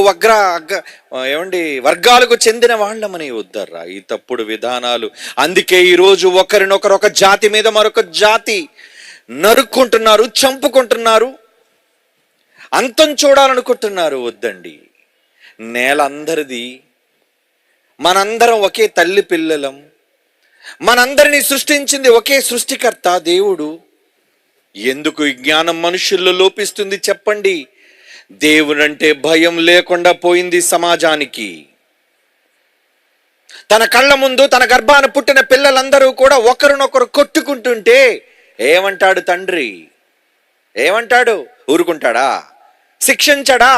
వర్గాలకు చెందిన వాళ్ళమని వద్దర్రా ఈ తప్పుడు విధానాలు. అందుకే ఈరోజు ఒకరినొకరు, ఒక జాతి మీద మరొక జాతి నరుక్కుంటున్నారు, చంపుకుంటున్నారు, అంతం చూడాలనుకుంటున్నారు. వద్దండి. నేల అందరిది, మనందరం ఒకే తల్లి పిల్లలం, మనందరినీ సృష్టించింది ఒకే సృష్టికర్త దేవుడు. ఎందుకు ఈ జ్ఞానం మనుషుల్లో లోపిస్తుంది చెప్పండి? దేవుడంటే భయం లేకుండా పోయింది సమాజానికి. తన కళ్ళ ముందు తన గర్భాన పుట్టిన పిల్లలందరూ కూడా ఒకరినొకరు కొట్టుకుంటుంటే ఏమంటాడు తండ్రి? ఏమంటాడు? ఊరుకుంటాడా? శిక్షించడా?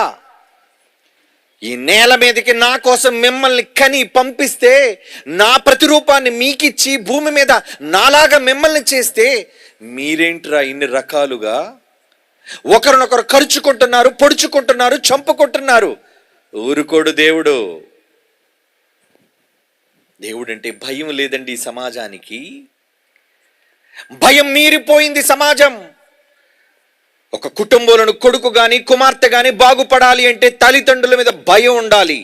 ఈ నేల మీదకి నా కోసం మిమ్మల్ని కని పంపిస్తే, నా ప్రతిరూపాన్ని మీకిచ్చి భూమి మీద నాలాగా మిమ్మల్ని చేస్తే, మీరేంట్రా ఇన్ని రకాలుగా ఒకరినొకరు ఖర్చుకుంటున్నారు, పొడుచుకుంటున్నారు, చంపుకుంటున్నారు? ఊరుకోడు దేవుడు. దేవుడంటే భయం లేదండి ఈ సమాజానికి. భయం మీరిపోయింది సమాజం. ఒక కుటుంబంలోని కొడుకు కానీ కుమార్తె కానీ బాగుపడాలి అంటే తల్లిదండ్రుల మీద భయం ఉండాలి.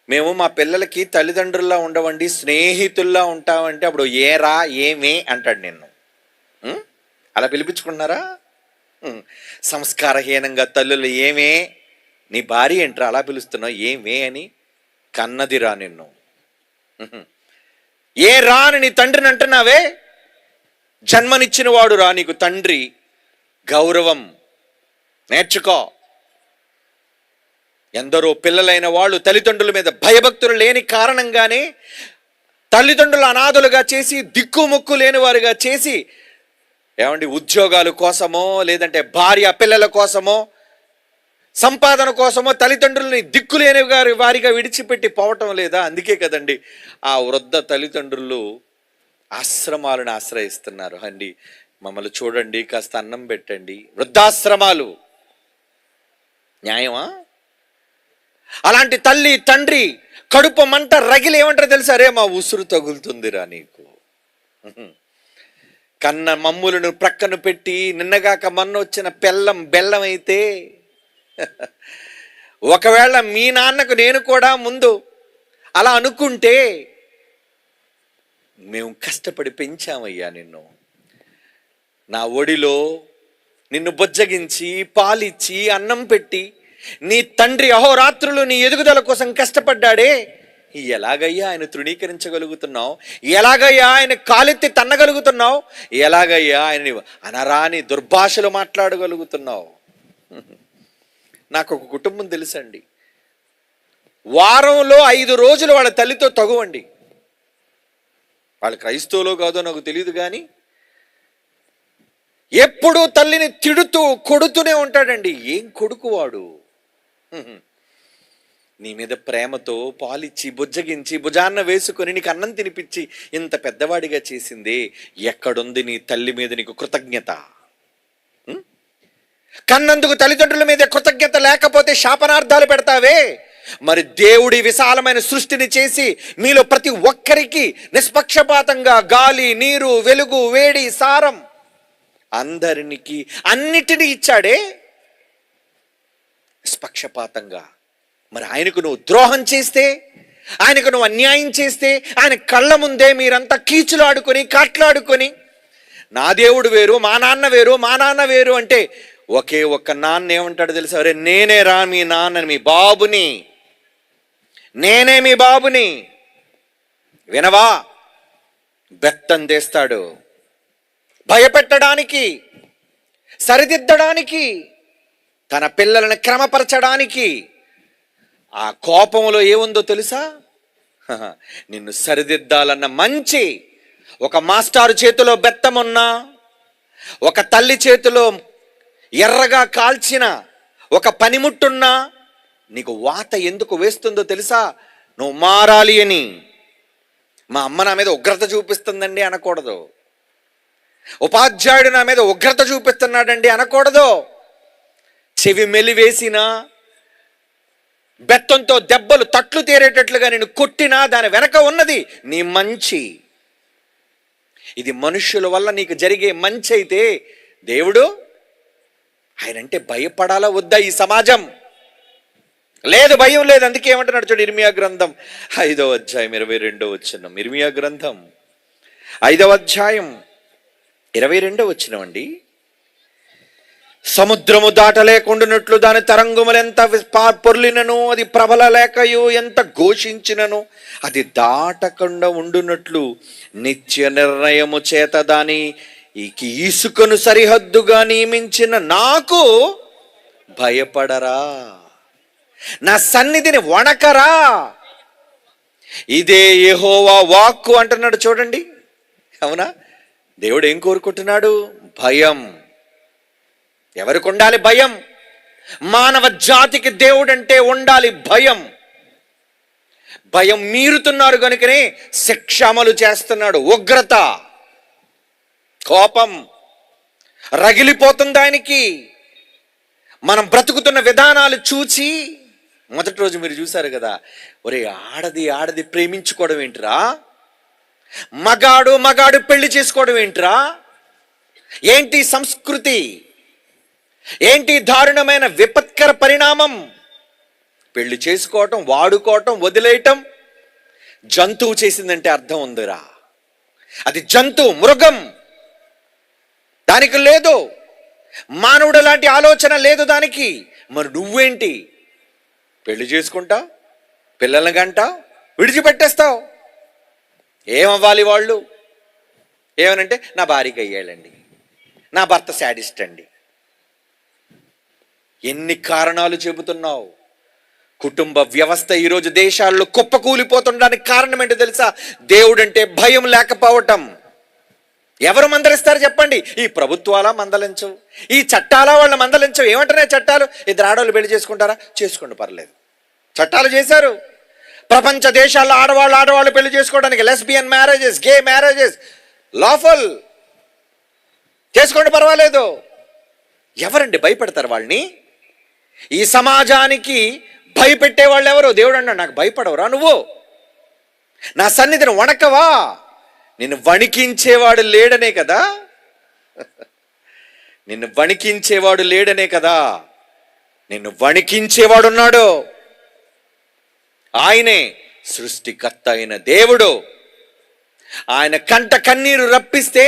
మేము మా పిల్లలకి తల్లిదండ్రుల్లా ఉండవండి, స్నేహితుల్లా ఉంటామంటే అప్పుడు ఏరా ఏమే అంటాడు నిన్ను. అలా పిలిపించుకున్నారా? సంస్కారహీనంగా తల్లులు ఏమే, నీ భార్య ఏంట్రా అలా పిలుస్తున్నావు ఏమే అని. కన్నదిరా నిన్ను. ఏ రా అని నీ తండ్రిని అంటున్నావే? జన్మనిచ్చిన వాడు రా నీకు తండ్రి. గౌరవం నేర్చుకో. ఎందరో పిల్లలైన వాళ్ళు తల్లిదండ్రుల మీద భయభక్తులు లేని కారణంగానే తల్లిదండ్రులు అనాథలుగా చేసి, దిక్కుముక్కు లేని వారుగా చేసి, ఏమండి ఉద్యోగాల కోసమో లేదంటే భార్య పిల్లల కోసమో సంపాదన కోసమో తల్లిదండ్రులని దిక్కులేని వారిగా విడిచిపెట్టి పోవటం లేదా? అందుకే కదండి ఆ వృద్ధ తల్లిదండ్రులు ఆశ్రమాలను ఆశ్రయిస్తున్నారు. అండి మమ్మల్ని చూడండి, కాస్త అన్నం పెట్టండి. వృద్ధాశ్రమాలు న్యాయమా? అలాంటి తల్లి తండ్రి కడుపు మంట రగిలి ఏమంటారు తెలుసా? రే మా ఉసురు తగులుతుందిరా నీకు. కన్న మమ్ములను ప్రక్కన పెట్టి నిన్నగాక మొన్న వచ్చిన బెల్లం అయితే, ఒకవేళ మీ నాన్నకు నేను కూడా ముందు అలా అనుకుంటే, మేము కష్టపడి పెంచామయ్యా నిన్ను, నా ఒడిలో నిన్ను బొజ్జగించి పాలిచ్చి అన్నం పెట్టి నీ తండ్రి అహోరాత్రులు నీ ఎదుగుదల కోసం కష్టపడ్డాడే, ఎలాగయ్యా ఆయన తృణీకరించగలుగుతున్నావు? ఎలాగయ్యా ఆయన కాలెత్తి తన్నగలుగుతున్నావు? ఎలాగయ్యా ఆయన అనరాని దుర్భాషలు మాట్లాడగలుగుతున్నావు? నాకు ఒక కుటుంబం తెలుసండి, వారంలో 5 రోజులు వాళ్ళ తల్లితో తగువండి. వాళ్ళు క్రైస్తవులో కాదో నాకు తెలియదు కానీ ఎప్పుడూ తల్లిని తిడుతూ కొడుతూనే ఉంటాడండి. ఏం కొడుకు వాడు? నీ మీద ప్రేమతో పాలిచ్చి బుజ్జగించి భుజాన్న వేసుకొని నీకు అన్నం తినిపించి ఇంత పెద్దవాడిగా చేసిందే, ఎక్కడుంది నీ తల్లి మీద నీకు కృతజ్ఞత? కన్నందుకు తల్లిదండ్రుల మీద కృతజ్ఞత లేకపోతే శాపనార్థాలు పెడతావే. మరి దేవుడి విశాలమైన సృష్టిని చేసి మీలో ప్రతి ఒక్కరికి నిష్పక్షపాతంగా గాలి, నీరు, వెలుగు, వేడి, సారం అందరికి అన్నిటినీ ఇచ్చాడే నిష్పక్షపాతంగా. మరి ఆయనకు నువ్వు ద్రోహం చేస్తే, ఆయనకు నువ్వు అన్యాయం చేస్తే, ఆయన కళ్ళ ముందే మీరంతా కీచులు ఆడుకొని కాట్లాడుకొని నా దేవుడు వేరు, మా నాన్న వేరు, మా నాన్న వేరు అంటే, ఒకే ఒక్క నాన్న ఏమంటాడు తెలుసా? అరే నేనే రా మీ నాన్నని, మీ బాబుని, నేనే మీ బాబుని. వినవా? బెత్తం తెస్తాడు భయపెట్టడానికి, సరిదిద్దడానికి, తన పిల్లలను క్రమపరచడానికి. ఆ కోపంలో ఏముందో తెలుసా? నిన్ను సరిదిద్దాలన్న మంచి. ఒక మాస్టారు చేతిలో బెత్తమున్నా, ఒక తల్లి చేతిలో ఎర్రగా కాల్చిన ఒక పనిముట్టున్నా నీకు వాత ఎందుకు వేస్తుందో తెలుసా? నువ్వు మారాలి అని. మా అమ్మ నా మీద ఉగ్రత చూపిస్తుందండి అనకూడదు. ఉపాధ్యాయుడు నా మీద ఉగ్రత చూపిస్తున్నాడండి అనకూడదు. చెవి మెలివేసిన బెత్తంతో దెబ్బలు తట్లు తేరేటట్లుగా నేను కొట్టినా దాని వెనక ఉన్నది నీ మంచి. ఇది మనుష్యుల వల్ల నీకు జరిగే మంచి అయితే, దేవుడు ఆయనంటే భయపడాలా వద్దా ఈ సమాజం? లేదు, భయం లేదు. అందుకే ఏమంటున్నాడు చూడు, ఇర్మియా గ్రంథం 5వ అధ్యాయం 22వ వచనం. ఇర్మియా గ్రంథం 5వ అధ్యాయం 22వ వచనం అండి. సముద్రము దాటలేకుండానట్లు దాని తరంగములు ఎంత పొర్లినను, అది ప్రబల లేకయు ఎంత ఘోషించినను అది దాటకుండా ఉండునట్లు నిత్య నిర్ణయము చేత దాని ఇసుకను సరిహద్దుగా నియమించిన నాకు భయపడరా, నా సన్నిధిని వణకరా. ఇదే యెహోవా వాక్కు అంటున్నాడు చూడండి. అవునా? దేవుడు ఏం కోరుకుంటున్నాడు? భయం. ఎవరికి ఉండాలి భయం? మానవ జాతికి దేవుడంటే ఉండాలి భయం. భయం మీరుతున్నారు కనుకనే శిక్ష అమలు చేస్తున్నాడు. ఉగ్రత, కోపం రగిలిపోతుంది ఆయనకి. మనం బ్రతుకుతున్న విధానాలు చూచి, మొదటి రోజు మీరు చూశారు కదా, ఒరే ఆడది ప్రేమించుకోవడం ఏంట్రా, మగాడు పెళ్లి చేసుకోవడం ఏంట్రా, ఏంటి సంస్కృతి, ఏంటి దారుణమైన విపత్కర పరిణామం. పెళ్లి చేసుకోవటం, వాడుకోవటం, వదిలేయటం. జంతువు చేసిందంటే అర్థం ఉందిరా, అది జంతువు, మృగం. దానికి లేదు, మానవుడు లాంటి ఆలోచన లేదు దానికి. మరి నువ్వేంటి, పెళ్లి చేసుకుంటా, పిల్లల్ని గంట విడిచిపెట్టేస్తావు. ఏమవ్వాలి వాళ్ళు? ఏమనంటే నా భార్యకి అయ్యాలండి, నా భర్త శాడిస్ట్ అండి. ఎన్ని కారణాలు చెబుతున్నావు. కుటుంబ వ్యవస్థ ఈరోజు దేశాల్లో కుప్పకూలిపోతుండడానికి కారణం ఏంటో తెలుసా? దేవుడంటే భయం లేకపోవటం. ఎవరు మందలిస్తారు చెప్పండి? ఈ ప్రభుత్వాలా మందలించవు, ఈ చట్టాలా వాళ్ళ మందలించవు. ఏమంటున్నాయి చట్టాలు? ఇద్దరు ఆడవాళ్ళు పెళ్లి చేసుకుంటారా, చేసుకోండి పర్లేదు. చట్టాలు చేశారు. ప్రపంచ దేశాల్లో ఆడవాళ్ళు పెళ్లి చేసుకోవడానికి లెస్బియన్ మ్యారేజెస్, గే మ్యారేజెస్ లాఫుల్, చేసుకోండి పర్వాలేదు. ఎవరండి భయపెడతారు వాళ్ళని? ఈ సమాజానికి భయపెట్టే వాళ్ళు ఎవరు? దేవుడు అన్నాడు, నాకు భయపడవురా నువ్వు, నా సన్నిధిని వణకవా? నిన్ను వణికించేవాడు లేడనే కదా, నిన్ను వణికించేవాడు లేడనే కదా, నిన్ను వణికించేవాడున్నాడు. ఆయనే సృష్టికర్త అయిన దేవుడు. ఆయన కంట కన్నీరు రప్పిస్తే,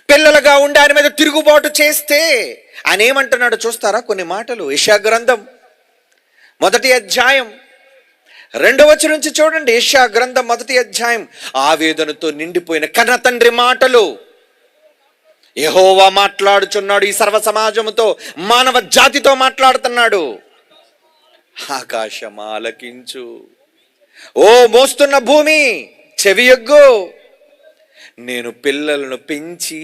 పిల్లలుగా ఉండి ఆయన మీద తిరుగుబాటు చేస్తే ఆయన ఏమంటున్నాడు చూస్తారా? కొన్ని మాటలు యెషయా గ్రంథం 1వ అధ్యాయం 2వ వచనం నుంచి చూడండి. యెషయా గ్రంథం 1వ అధ్యాయం. ఆవేదనతో నిండిపోయిన కన్న తండ్రి మాటలు. యెహోవా మాట్లాడుచున్నాడు ఈ సర్వ సమాజముతో, మానవ జాతితో మాట్లాడుతున్నాడు. ఆకాశం ఆలకించు, ఓ మోస్తున్న భూమి చెవియొగ్గు. నేను పిల్లలను పెంచి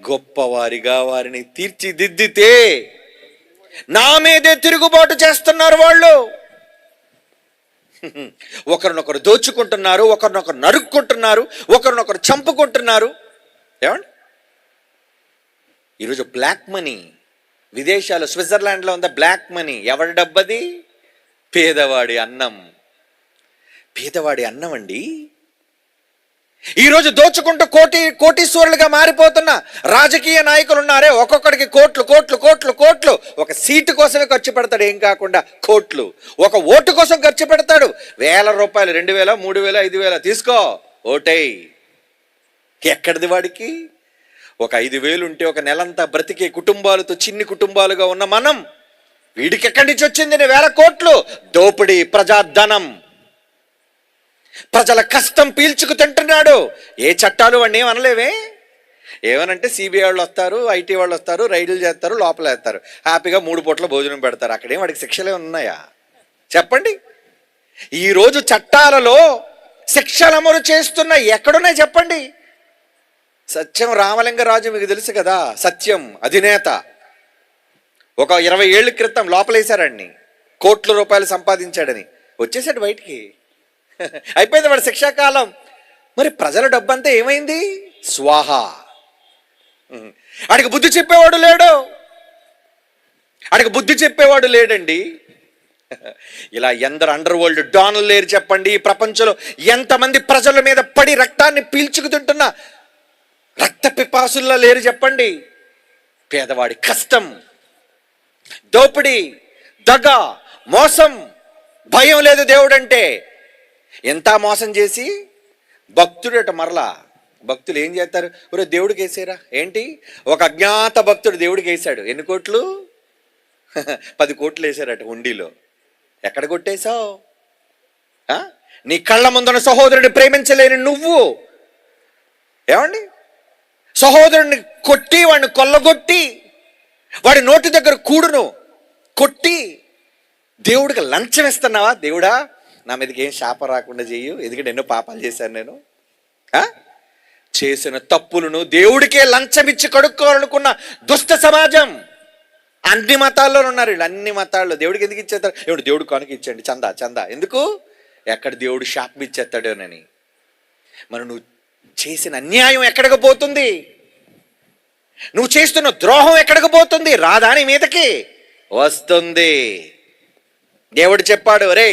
గొప్పవారిగా వారిని తీర్చిదిద్దితే నా మీదే తిరుగుబాటు చేస్తున్నారు వాళ్ళు. ఒకరినొకరు దోచుకుంటున్నారు, ఒకరినొకరు నరుక్కుంటున్నారు, ఒకరినొకరు చంపుకుంటున్నారు. ఏమండి, ఈరోజు బ్లాక్ మనీ విదేశాలు, స్విట్జర్లాండ్లో ఉందా బ్లాక్ మనీ? ఎవరి డబ్బది? పేదవాడి అన్నం. పేదవాడి అన్నం అండి. ఈరోజు దోచుకుంటూ కోటీశ్వరులుగా మారిపోతున్న రాజకీయ నాయకులు ఉన్నారే, ఒక్కొక్కడికి కోట్లు కోట్లు కోట్లు కోట్లు. ఒక సీటు కోసమే ఖర్చు పెడతాడు, ఏం కాకుండా కోట్లు. ఒక ఓటు కోసం ఖర్చు పెడతాడు, ₹1,000, 2,000, 3,000, 5,000 తీసుకో ఓటేయ్. ఎక్కడిది వాడికి? ఒక 5,000 ఉంటే ఒక నెలంతా బ్రతికే కుటుంబాలతో, చిన్ని కుటుంబాలుగా ఉన్న మనం, వీడికి ఎక్కడి నుంచి వచ్చింది 1,000 కోట్లు? దోపిడీ, ప్రజాధనం, ప్రజల కష్టం పీల్చుకు తింటున్నాడు. ఏ చట్టాలు వాడిని ఏమనలేవే. ఏమనంటే సిబిఐ వాళ్ళు వస్తారు, ఐటీ వాళ్ళు వస్తారు, రైడ్లు చేస్తారు, లోపల వేస్తారు, హ్యాపీగా 3 పూట్ల భోజనం పెడతారు. అక్కడేం వాడికి శిక్షలే ఉన్నాయా చెప్పండి? ఈరోజు చట్టాలలో శిక్షలు అమలు చేస్తున్న ఎక్కడున్నాయి చెప్పండి? సత్యం రామలింగరాజు మీకు తెలుసు కదా, సత్యం అధినేత. ఒక 20 ఏళ్ళ క్రితం లోపలేశారండి, కోట్ల రూపాయలు సంపాదించాడని. వచ్చేసాడు బయటికి, అయిపోయింది వాడి శిక్షాకాలం. మరి ప్రజల డబ్బంతా ఏమైంది? స్వాహా. ఆడికి బుద్ధి చెప్పేవాడు లేడు, ఆడికి బుద్ధి చెప్పేవాడు లేడండి. ఇలా ఎందరు అండర్ వరల్డ్ డాన్లు లేరు చెప్పండి? ఈ ప్రపంచంలో ఎంతమంది ప్రజల మీద పడి రక్తాన్ని పీల్చుకు తింటున్న రక్త పిపాసుల్లో లేరు చెప్పండి? పేదవాడి కష్టం, దోపిడీ, దగ, మోసం, భయం లేదు దేవుడంటే. ఎంత మోసం చేసి భక్తుడట. మరలా భక్తులు ఏం చేస్తారు? ఒరే దేవుడికి వేసేరా ఏంటి? ఒక అజ్ఞాత భక్తుడు దేవుడికి వేసాడు. ఎన్ని కోట్లు? 10 కోట్లు వేసారట హుండీలో. ఎక్కడ కొట్టేశావు? నీ కళ్ళ ముందున్న సహోదరుడిని ప్రేమించలేని నువ్వు, ఏమండి, సహోదరుడిని కొట్టి, వాడిని కొల్లగొట్టి, వాడి నోటి దగ్గర కూడును కొట్టి దేవుడికి లంచం ఇస్తున్నావా? దేవుడా నా మీదకి ఏం శాపం రాకుండా చెయ్యు, ఎందుకంటే ఎన్నో పాపాలు చేశాను నేను. చేసిన తప్పులను దేవుడికే లంచం ఇచ్చి కడుక్కోవాలనుకున్న దుష్ట సమాజం. అన్ని మతాల్లో ఉన్నారు వీళ్ళు, అన్ని మతాల్లో. దేవుడికి ఎందుకు ఇచ్చేస్తారు? దేవుడు కానుక ఇచ్చండి, చందా చందా ఎందుకు? ఎక్కడ దేవుడు శాపం ఇచ్చేస్తాడోనని. మరి నువ్వు చేసిన అన్యాయం ఎక్కడికి పోతుంది? నువ్వు చేస్తున్న ద్రోహం ఎక్కడికి పోతుంది? రాదాని మీదకి వస్తుంది. దేవుడు చెప్పాడు, రే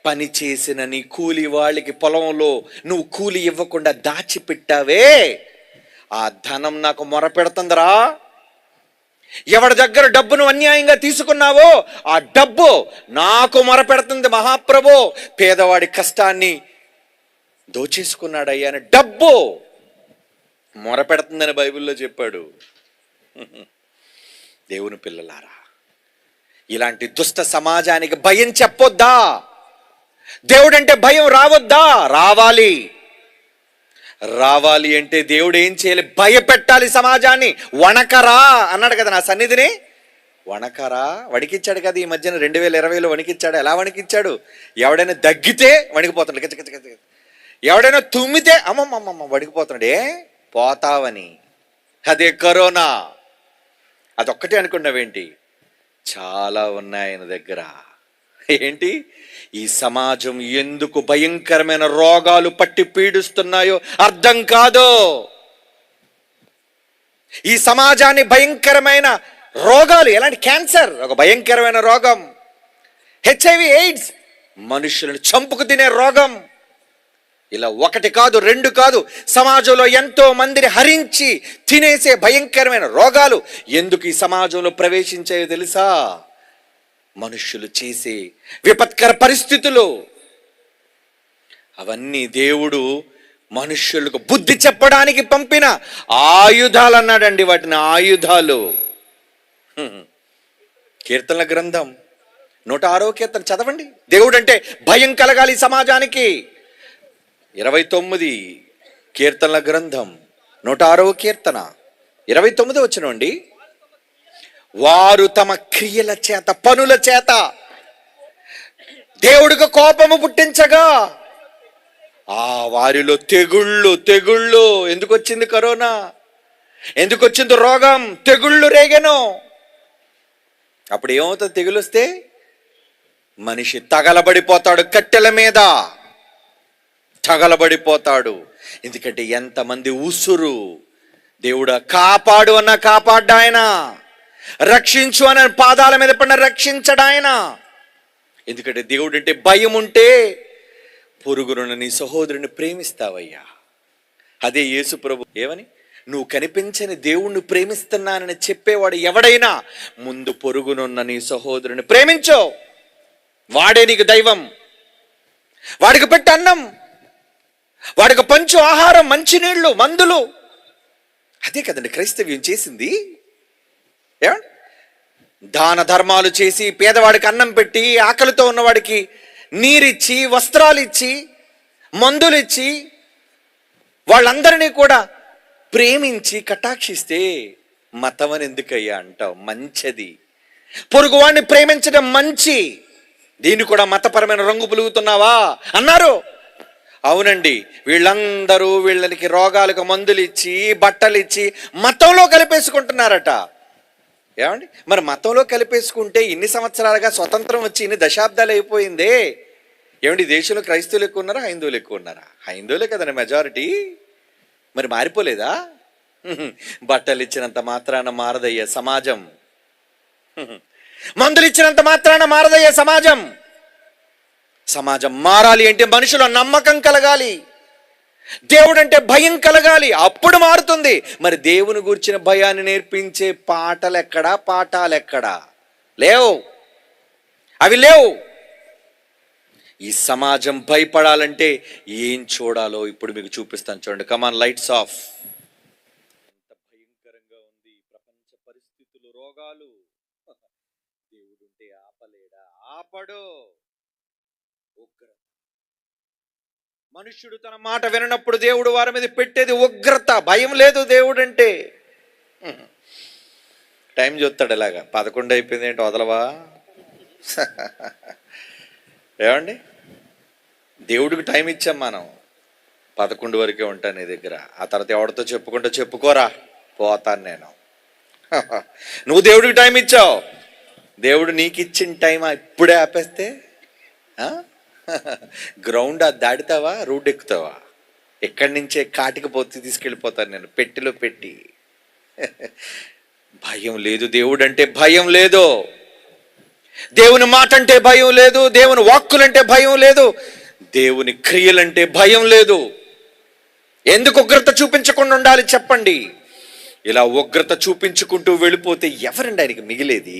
పని చేసిన నీ కూలి వాళ్ళకి పొలంలో నువ్వు కూలి ఇవ్వకుండా దాచిపెట్టావే, ఆ ధనం నాకు మొరపెడుతుందిరా. ఎవరి దగ్గర డబ్బు నువ్వు అన్యాయంగా తీసుకున్నావో ఆ డబ్బు నాకు మొరపెడుతుంది మహాప్రభు. పేదవాడి కష్టాన్ని దోచేసుకున్నాడయ్యా అని డబ్బు మొరపెడుతుందని బైబిల్లో చెప్పాడు. దేవుని పిల్లలారా, ఇలాంటి దుష్ట సమాజానికి భయం చెప్పొద్దా? దేవుడంటే భయం రావద్దా? రావాలి. రావాలి అంటే దేవుడు ఏం చేయాలి? భయపెట్టాలి సమాజాన్ని. వణకరా అన్నాడు కదా, నా సన్నిధిని వణకరా. వణికిచ్చాడు కదా ఈ మధ్యన 2020లో వణికిచ్చాడు. ఎలా వణికిచ్చాడు? ఎవడైనా దగ్గితే వణికిపోతున్నాడు, ఎవడైనా తుమ్మితే అమ్మమ్మమ్మ వణికిపోతున్నాడే, పోతావని. అదే కరోనా. అదొక్కటే అనుకున్నావేంటి? చాలా ఉన్నాయి ఆయన దగ్గర. ఏంటి? ఈ సమాజం ఎందుకు భయంకరమైన రోగాలు పట్టి పీడిస్తున్నాయో అర్థం కాదు. ఈ సమాజాన్ని భయంకరమైన రోగాలు, ఎలాంటి? క్యాన్సర్ ఒక భయంకరమైన రోగం, HIV AIDS మనుషులను చంపుకు తినే రోగం. ఇలా ఒకటి కాదు, రెండు కాదు, సమాజంలో ఎంతో మందిని హరించి తినేసే భయంకరమైన రోగాలు ఎందుకు ఈ సమాజంలో ప్రవేశించాయో తెలుసా? మనుష్యులు చేసే విపత్కర పరిస్థితులు. అవన్నీ దేవుడు మనుష్యులకు బుద్ధి చెప్పడానికి పంపిన ఆయుధాలు అన్నాడండి. వాటిని ఆయుధాలు. కీర్తనల గ్రంథం 106వ కీర్తన చదవండి. దేవుడు అంటే భయం కలగాలి సమాజానికి. 29 కీర్తనల గ్రంథం 106వ కీర్తన 29 వచనం. వారు తమ క్రియల చేత, పనుల చేత దేవుడికి కోపము పుట్టించగా ఆ వారిలో తెగుళ్ళు. ఎందుకు వచ్చింది కరోనా? ఎందుకు వచ్చింది రోగం? తెగుళ్ళు రేగెను. అప్పుడు ఏమవుతుంది? తెగులు వస్తే మనిషి తగలబడిపోతాడు, కట్టెల మీద తగలబడిపోతాడు. ఎందుకంటే ఎంతమంది ఉసురు. దేవుడా కాపాడు అన్న కాపాడ్డా ఆయన, రక్షించు అన్న పాదాల మీద పడిన రక్షించడు ఆయన. ఎందుకంటే దేవుడు అంటే భయం ఉంటే పొరుగురున్న నీ సహోదరుని ప్రేమిస్తావయ్యా. అదే యేసు ప్రభు ఏమని? నువ్వు కనిపించని దేవుణ్ణి ప్రేమిస్తున్నానని చెప్పేవాడు ఎవడైనా ముందు పొరుగునున్న నీ సహోదరుని ప్రేమించో. వాడే నీకు దైవం. వాడికి పెట్టు అన్నం, వాడికి పంచు ఆహారం, మంచినీళ్ళు, మందులు. అదే కదండి క్రైస్తవ్యం చేసింది. ఏమండి? దాన ధర్మాలు చేసి పేదవాడికి అన్నం పెట్టి, ఆకలితో ఉన్నవాడికి నీరిచ్చి, వస్త్రాలు ఇచ్చి, మందులు ఇచ్చి, వాళ్ళందరినీ కూడా ప్రేమించి కటాక్షిస్తే మతం అని ఎందుకయ్యా అంటావు? మంచిది. పొరుగువాడిని ప్రేమించడం మంచి. దీన్ని కూడా మతపరమైన రంగు పులుగుతున్నావా అన్నారు. అవునండి, వీళ్ళందరూ వీళ్ళకి రోగాలకు మందులు ఇచ్చి, బట్టలు ఇచ్చి మతంలో కలిపేసుకుంటున్నారట. ఏమండి? మరి మతంలో కలిపేసుకుంటే ఇన్ని సంవత్సరాలుగా స్వతంత్రం వచ్చి ఇన్ని దశాబ్దాలు అయిపోయిందే. ఏమండి? దేశంలో క్రైస్తవులు ఎక్కువ ఉన్నారా, హైందవులు ఎక్కువ ఉన్నారా? హైందవులే కదండి మెజారిటీ. మరి మారిపోలేదా? బట్టలు ఇచ్చినంత మాత్రాన మారదయ్యే సమాజం. మందులు ఇచ్చినంత మాత్రాన మారదయ్యే సమాజం. సమాజం మారాలి అంటే మనుషుల నమ్మకం కలగాలి, దేవుడు అంటే భయం కలగాలి, అప్పుడు మారుతుంది. మరి దేవుని గురించిన భయాన్ని నేర్పించే పాటలు ఎక్కడా, పాఠాలు ఎక్కడా? లేవు, అవి లేవు. ఈ సమాజం భయపడాలంటే ఏం చూడాలో ఇప్పుడు మీకు చూపిస్తాను. చూడండి. కమాన్, లైట్స్ ఆఫ్. ఎంత భయంకరంగా ఉంది ప్రపంచ పరిస్థితులు, రోగాలు. దేవుడుంటే ఆపలేడా? ఆపడు. ఉగ్రత. మనుష్యుడు తన మాట విననప్పుడు దేవుడు వారి మీద పెట్టేది ఉగ్రత. భయం లేదు దేవుడు అంటే. టైం చూస్తాడు ఇలాగా, 11 అయిపోయింది ఏంటి వదలవా? ఏమండి? దేవుడికి టైం ఇచ్చాం మనం. 11 వరకే ఉంటాను నీ దగ్గర. ఆ తర్వాత ఎవరితో చెప్పుకుంటూ చెప్పుకోరా, పోతాను నేను. నువ్వు దేవుడికి టైం ఇచ్చావు, దేవుడు నీకు ఇచ్చిన టైం ఇప్పుడే ఆపేస్తే గ్రౌండ్ అది దాటుతావా, రోడ్డు ఎక్కుతావా? ఎక్కడి నుంచే కాటికి పోతే తీసుకెళ్ళిపోతాను నేను, పెట్టిలో పెట్టి. భయం లేదు, దేవుడు అంటే భయం లేదు, దేవుని మాట అంటే భయం లేదు, దేవుని వాక్కులంటే భయం లేదు, దేవుని క్రియలంటే భయం లేదు. ఎందుకు ఉగ్రత చూపించకుండా ఉండాలి చెప్పండి? ఇలా ఉగ్రత చూపించుకుంటూ వెళ్ళిపోతే ఎవరండి ఆయనకి మిగిలేది?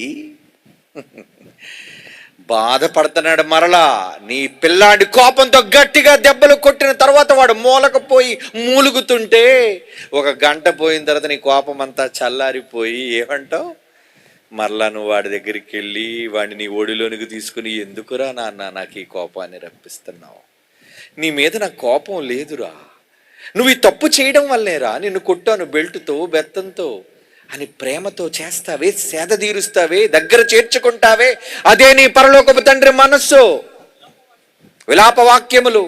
బాధపడుతున్నాడు మరలా. నీ పిల్లాడి కోపంతో గట్టిగా దెబ్బలు కొట్టిన తర్వాత వాడు మూలకపోయి మూలుగుతుంటే 1 గంట పోయిన తర్వాత నీ కోపం అంతా చల్లారిపోయి ఏమంటావు? మరలా నువ్వు వాడి దగ్గరికి వెళ్ళి వాడిని నీ ఒడిలోనికి తీసుకుని, ఎందుకురా నాన్న నాకు ఈ కోపాన్ని రప్పిస్తున్నావు? నీ మీద నాకు కోపం లేదురా, నువ్వు ఈ తప్పు చేయడం వల్లేరా నిన్ను కొట్టాను బెల్టుతో బెత్తంతో అని ప్రేమతో చేస్తావే, సేద తీరుస్తావే, దగ్గర చేర్చుకుంటావే, అదే నీ పరలోకపు తండ్రి మనస్సు. విలాప వాక్యములు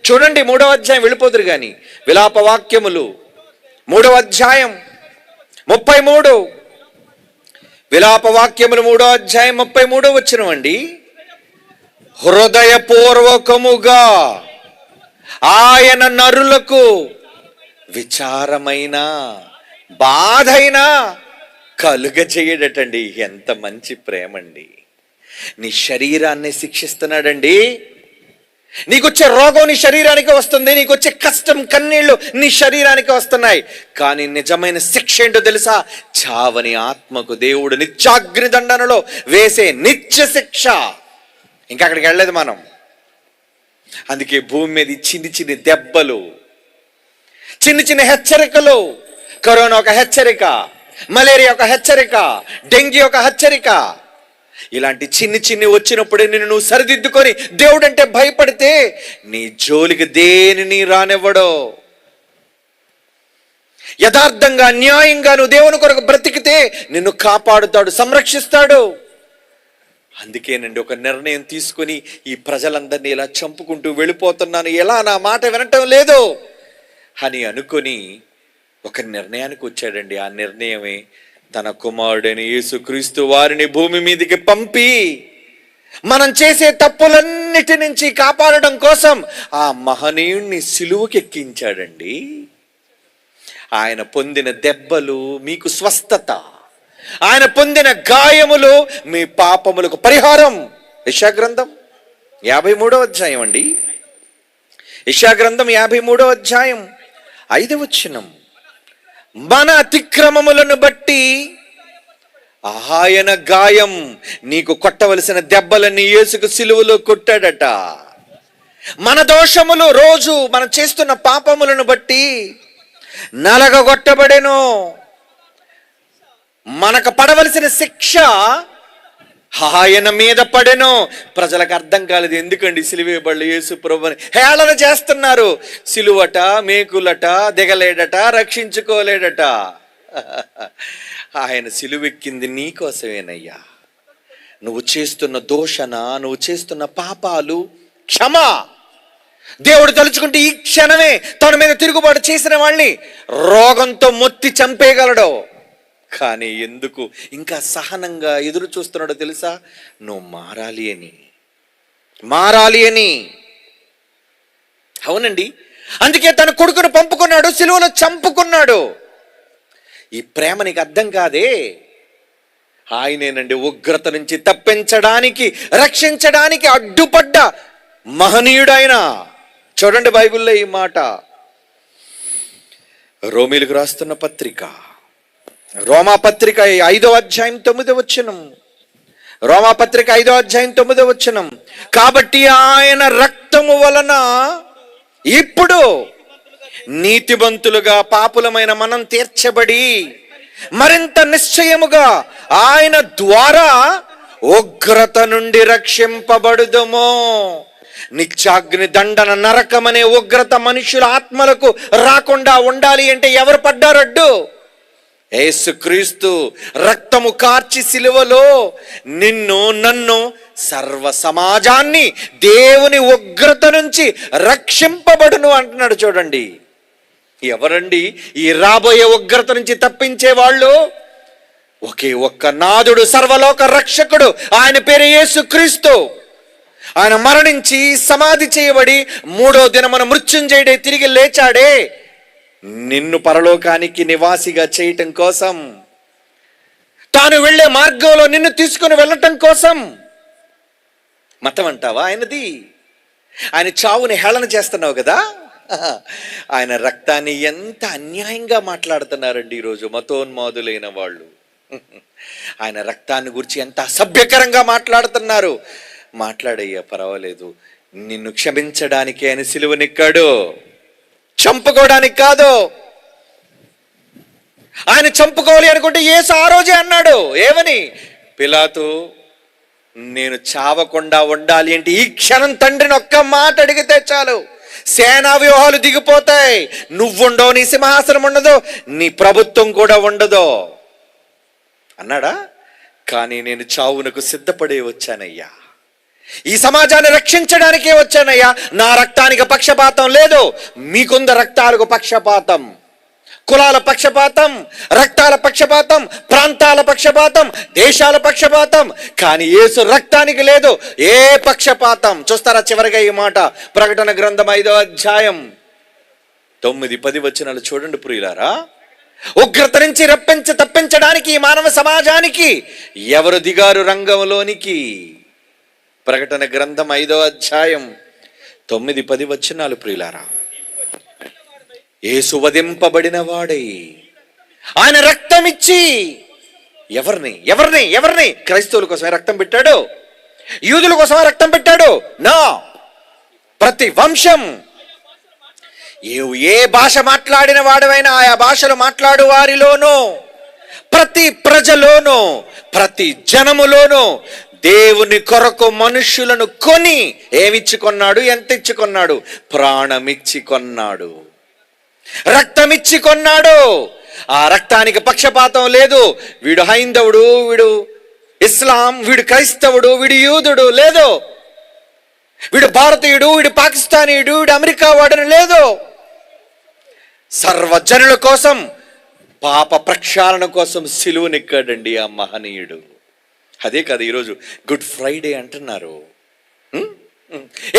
చూడండి, 3వ అధ్యాయం, వెళ్ళిపోతురు కానీ విలాప వాక్యములు 3వ అధ్యాయం 33, విలాప వాక్యములు 3వ అధ్యాయం 33 వచనమండి. హృదయపూర్వకముగా ఆయన నరులకు విచారమైన బాధైనా కలుగజేయడటండి. ఎంత మంచి ప్రేమండి! నీ శరీరాన్ని శిక్షిస్తున్నాడండి. నీకొచ్చే రోగం నీ శరీరానికి వస్తుంది, నీకొచ్చే కష్టం కన్నీళ్లు నీ శరీరానికి వస్తున్నాయి, కానీ నిజమైన శిక్ష ఏంటో తెలుసా? చావని ఆత్మకు దేవుడు నిత్యాగ్ని దండనలో వేసే నిత్య శిక్ష. ఇంకా అక్కడికి వెళ్ళలేదు మనం. అందుకే భూమి మీద చిన్ని చిన్ని దెబ్బలు, చిన్న చిన్న హెచ్చరికలు, కరోనా ఒక హెచ్చరిక, మలేరియా ఒక హెచ్చరిక, డెంగ్యూ ఒక హెచ్చరిక, ఇలాంటి చిన్ని వచ్చినప్పుడే నిన్ను నువ్వు సరిదిద్దుకొని దేవుడు అంటే భయపడితే నీ జోలికి దేనిని రానివ్వడు. యథార్థంగా న్యాయంగా నువ్వు దేవుని కొరకు బ్రతికితే నిన్ను కాపాడుతాడు, సంరక్షిస్తాడు. అందుకేనండి ఒక నిర్ణయం తీసుకుని ఈ ప్రజలందరినీ ఇలా చంపుకుంటూ వెళ్ళిపోతున్నాను, ఎలా నా మాట వినటం లేదు అని అనుకొని ఒక నిర్ణయానికి వచ్చాడండి. ఆ నిర్ణయమే తన కుమారుడైన యేసుక్రీస్తు వారిని భూమి మీదకి పంపి మనం చేసే తప్పులన్నిటి నుంచి కాపాడడం కోసం ఆ మహనీయుణ్ణి సిలువకెక్కించాడండి. ఆయన పొందిన దెబ్బలు మీకు స్వస్థత, ఆయన పొందిన గాయములు మీ పాపములకు పరిహారం. యెషయా గ్రంథం 53వ అధ్యాయం అండి, యెషయా గ్రంథం 53వ అధ్యాయం 5వ వచనం. మన అతిక్రమములను బట్టి ఆయన గాయం, నీకు కొట్టవలసిన దెబ్బలన్నీ యేసుకు సిలువలో కొట్టాడట. మన దోషములు, రోజు మనం చేస్తున్న పాపములను బట్టి నలగగొట్టబడెను. మనకు పడవలసిన శిక్ష ఆయన మీద పడెను. ప్రజలకు అర్థం కాలేదు, ఎందుకండి సిలువేయబడ్డ యేసు ప్రభువుని హేళన చేస్తున్నారు. సిలువట, మేకులట, దిగలేడట, రక్షించుకోలేడట. ఆయన సిలువెక్కింది నీకోసమేనయ్యా. నువ్వు చేస్తున్న దోషణ, నువ్వు చేస్తున్న పాపాలు క్షమ. దేవుడు తలుచుకుంటే ఈ క్షణమే తన మీద తిరుగుబాటు చేసిన వాళ్ళని రోగంతో మొత్తి చంపేయగలడు. కానీ ఎందుకు ఇంకా సహనంగా ఎదురు చూస్తున్నాడో తెలుసా? నువ్వు మారాలి అని. అవునండి, అందుకే తన కొడుకును పంపుకున్నాడు, సిలువలో చంపుకున్నాడు. ఈ ప్రేమ నీకు అర్థం కాదే? ఆయనేనండి ఉగ్రత నుంచి తప్పించడానికి, రక్షించడానికి అడ్డుపడ్డ మహనీయుడైన. చూడండి బైబిల్లో ఈ మాట. రోమీలకు రాస్తున్న పత్రిక, రోమాపత్రిక 5వ అధ్యాయం 9వ వచనం. రోమాపత్రిక 5వ అధ్యాయం 9వ వచనం. కాబట్టి ఆయన రక్తము వలన ఇప్పుడు నీతిమంతులుగా పాపులమైన మనం తీర్చబడి మరింత నిశ్చయముగా ఆయన ద్వారా ఉగ్రత నుండి రక్షింపబడుదుము. నిత్యాగ్ని దండన, నరకమనే ఉగ్రత మనుషుల ఆత్మలకు రాకుండా ఉండాలి అంటే ఎవరు పడ్డారడ్డు? యేసుక్రీస్తు రక్తము కార్చి సిలువలో నిన్ను, నన్ను, సర్వ సమాజాన్ని దేవుని ఉగ్రత నుంచి రక్షింపబడును అంటున్నాడు. చూడండి, ఎవరండి ఈ రాబోయే ఉగ్రత నుంచి తప్పించే వాళ్ళు? ఒకే ఒక్క నాథుడు, సర్వలోక రక్షకుడు, ఆయన పేరు యేసుక్రీస్తు. ఆయన మరణించి సమాధి చేయబడి మూడో దినమున మృత్యుంజయుడై తిరిగి లేచాడే నిన్ను పరలోకానికి నివాసిగా చేయటం కోసం, తాను వెళ్ళే మార్గంలో నిన్ను తీసుకుని వెళ్ళటం కోసం. మతం అంటావా ఆయనది? ఆయన చావుని హేళన చేస్తున్నావు కదా. ఆయన రక్తాన్ని ఎంత అన్యాయంగా మాట్లాడుతున్నారండి ఈరోజు మతోన్మాదులైన వాళ్ళు. ఆయన రక్తాన్ని గురించి ఎంత అసభ్యకరంగా మాట్లాడుతున్నారు. మాట్లాడయ్యా, పర్వాలేదు, నిన్ను క్షమించడానికి ఆయన సిలువనెక్కాడు, చంపుకోవడానికి కాదు. ఆయన చంపుకోవాలి అనుకుంటే యేసు ఆ రోజే అన్నాడు, ఏమని? పిలాతు, నేను చావకుండా ఉండాలి అంటే ఈ క్షణం తండ్రిని ఒక్క మాట అడిగితే చాలు, సేనా వ్యూహాలు దిగిపోతాయి. నువ్వుండవు, నీ సింహాసనం ఉండదు, నీ ప్రభుత్వం కూడా ఉండదు అన్నాడా? కానీ నేను చావునకు సిద్ధపడే వచ్చానయ్యా, ఈ సమాజాన్ని రక్షించడానికే వచ్చానయ్యా. నా రక్తానికి పక్షపాతం లేదు, మీకుంద రక్తాలకు పక్షపాతం, కులాల పక్షపాతం, రక్తాల పక్షపాతం, ప్రాంతాల పక్షపాతం, దేశాల పక్షపాతం. కానీ యేసు రక్తానికి లేదు ఏ పక్షపాతం. చూస్తారా చివరిగా ఈ మాట, ప్రకటన గ్రంథం 5వ అధ్యాయం 9-10 వచనాలు చూడండి ప్రియులారా. ఉగ్రత నుంచి తప్పించడానికి ఈ మానవ సమాజానికి ఎవరు దిగారు రంగంలోనికి? ప్రకటన గ్రంథం 5వ అధ్యాయం 9-10 వచనాలు ప్రియులారా. యేసు వధింపబడిన వాడై ఆయన రక్తమిచ్చి ఎవరిని క్రైస్తవుల కోసమే రక్తం పెట్టాడు, యూదుల కోసమే రక్తం పెట్టాడు? నా ప్రతి వంశం, ఏ భాష మాట్లాడిన వాడవైనా ఆయా భాషలు మాట్లాడు వారిలోనూ, ప్రతి ప్రజలోనూ, ప్రతి జనములోనూ దేవుని కొరకు మనుష్యులను కొని ఏమిచ్చి కొన్నాడు? ఎంత ఇచ్చి కొన్నాడు? ప్రాణమిచ్చి కొన్నాడు, రక్తమిచ్చి కొన్నాడు. ఆ రక్తానికి పక్షపాతం లేదు. వీడు హైందవుడు, వీడు ఇస్లాం, వీడు క్రైస్తవుడు, వీడు యూదుడు లేదు. వీడు భారతీయుడు, వీడు పాకిస్తానీయుడు, వీడు అమెరికా వాడని లేదు. సర్వజనుల కోసం, పాప ప్రక్షాళన కోసం సిలువనెక్కాడండి ఆ మహనీయుడు. అదే కదా ఈరోజు గుడ్ ఫ్రైడే అంటున్నారు.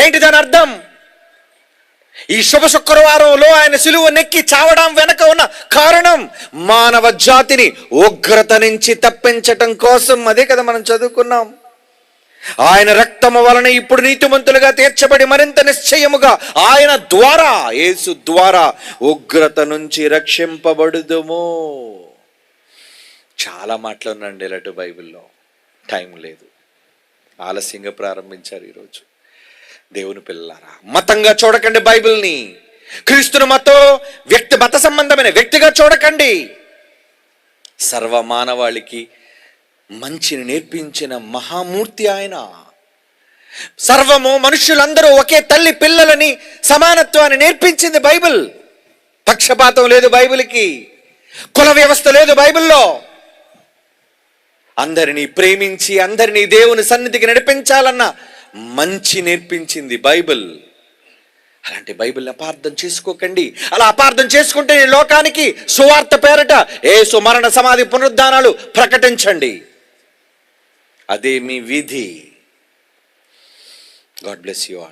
ఏంటి దాని అర్థం? ఈ శుభ శుక్రవారంలో ఆయన సిలువ నెక్కి చావడం వెనక ఉన్న కారణం మానవ జాతిని ఉగ్రత నుంచి తప్పించటం కోసం. అదే కదా మనం చదువుకున్నాం. ఆయన రక్తము వలన ఇప్పుడు నీతిమంతులుగా తీర్చబడి మరింత నిశ్చయముగా ఆయన ద్వారా, యేసు ద్వారా ఉగ్రత నుంచి రక్షింపబడుదుము. చాలా మాటలున్నాండి ఇలాంటి బైబిల్లో, టైం లేదు, ఆలస్యంగా ప్రారంభించారు ఈరోజు. దేవుని పిల్లలారా, మతంగా చూడకండి బైబిల్ని. క్రీస్తుని మత సంబంధమైన వ్యక్తిగా చూడకండి. సర్వ మానవాళికి మంచిని నేర్పించిన మహామూర్తి ఆయన. సర్వము, మనుష్యులందరూ ఒకే తల్లి పిల్లలని, సమానత్వాన్ని నేర్పించింది బైబిల్. పక్షపాతం లేదు బైబిల్కి, కుల వ్యవస్థ లేదు బైబిల్లో. అందరినీ ప్రేమించి అందరినీ దేవుని సన్నిధికి నడిపించాలన్న మంచి నేర్పించింది బైబిల్. అలాంటి బైబిల్ని అపార్థం చేసుకోకండి. అలా అపార్థం చేసుకుంటే ఈ లోకానికి సువార్త పేరట యేసు మరణ సమాధి పునరుద్ధానాలు ప్రకటించండి. అదే మీ విధి. God bless you all.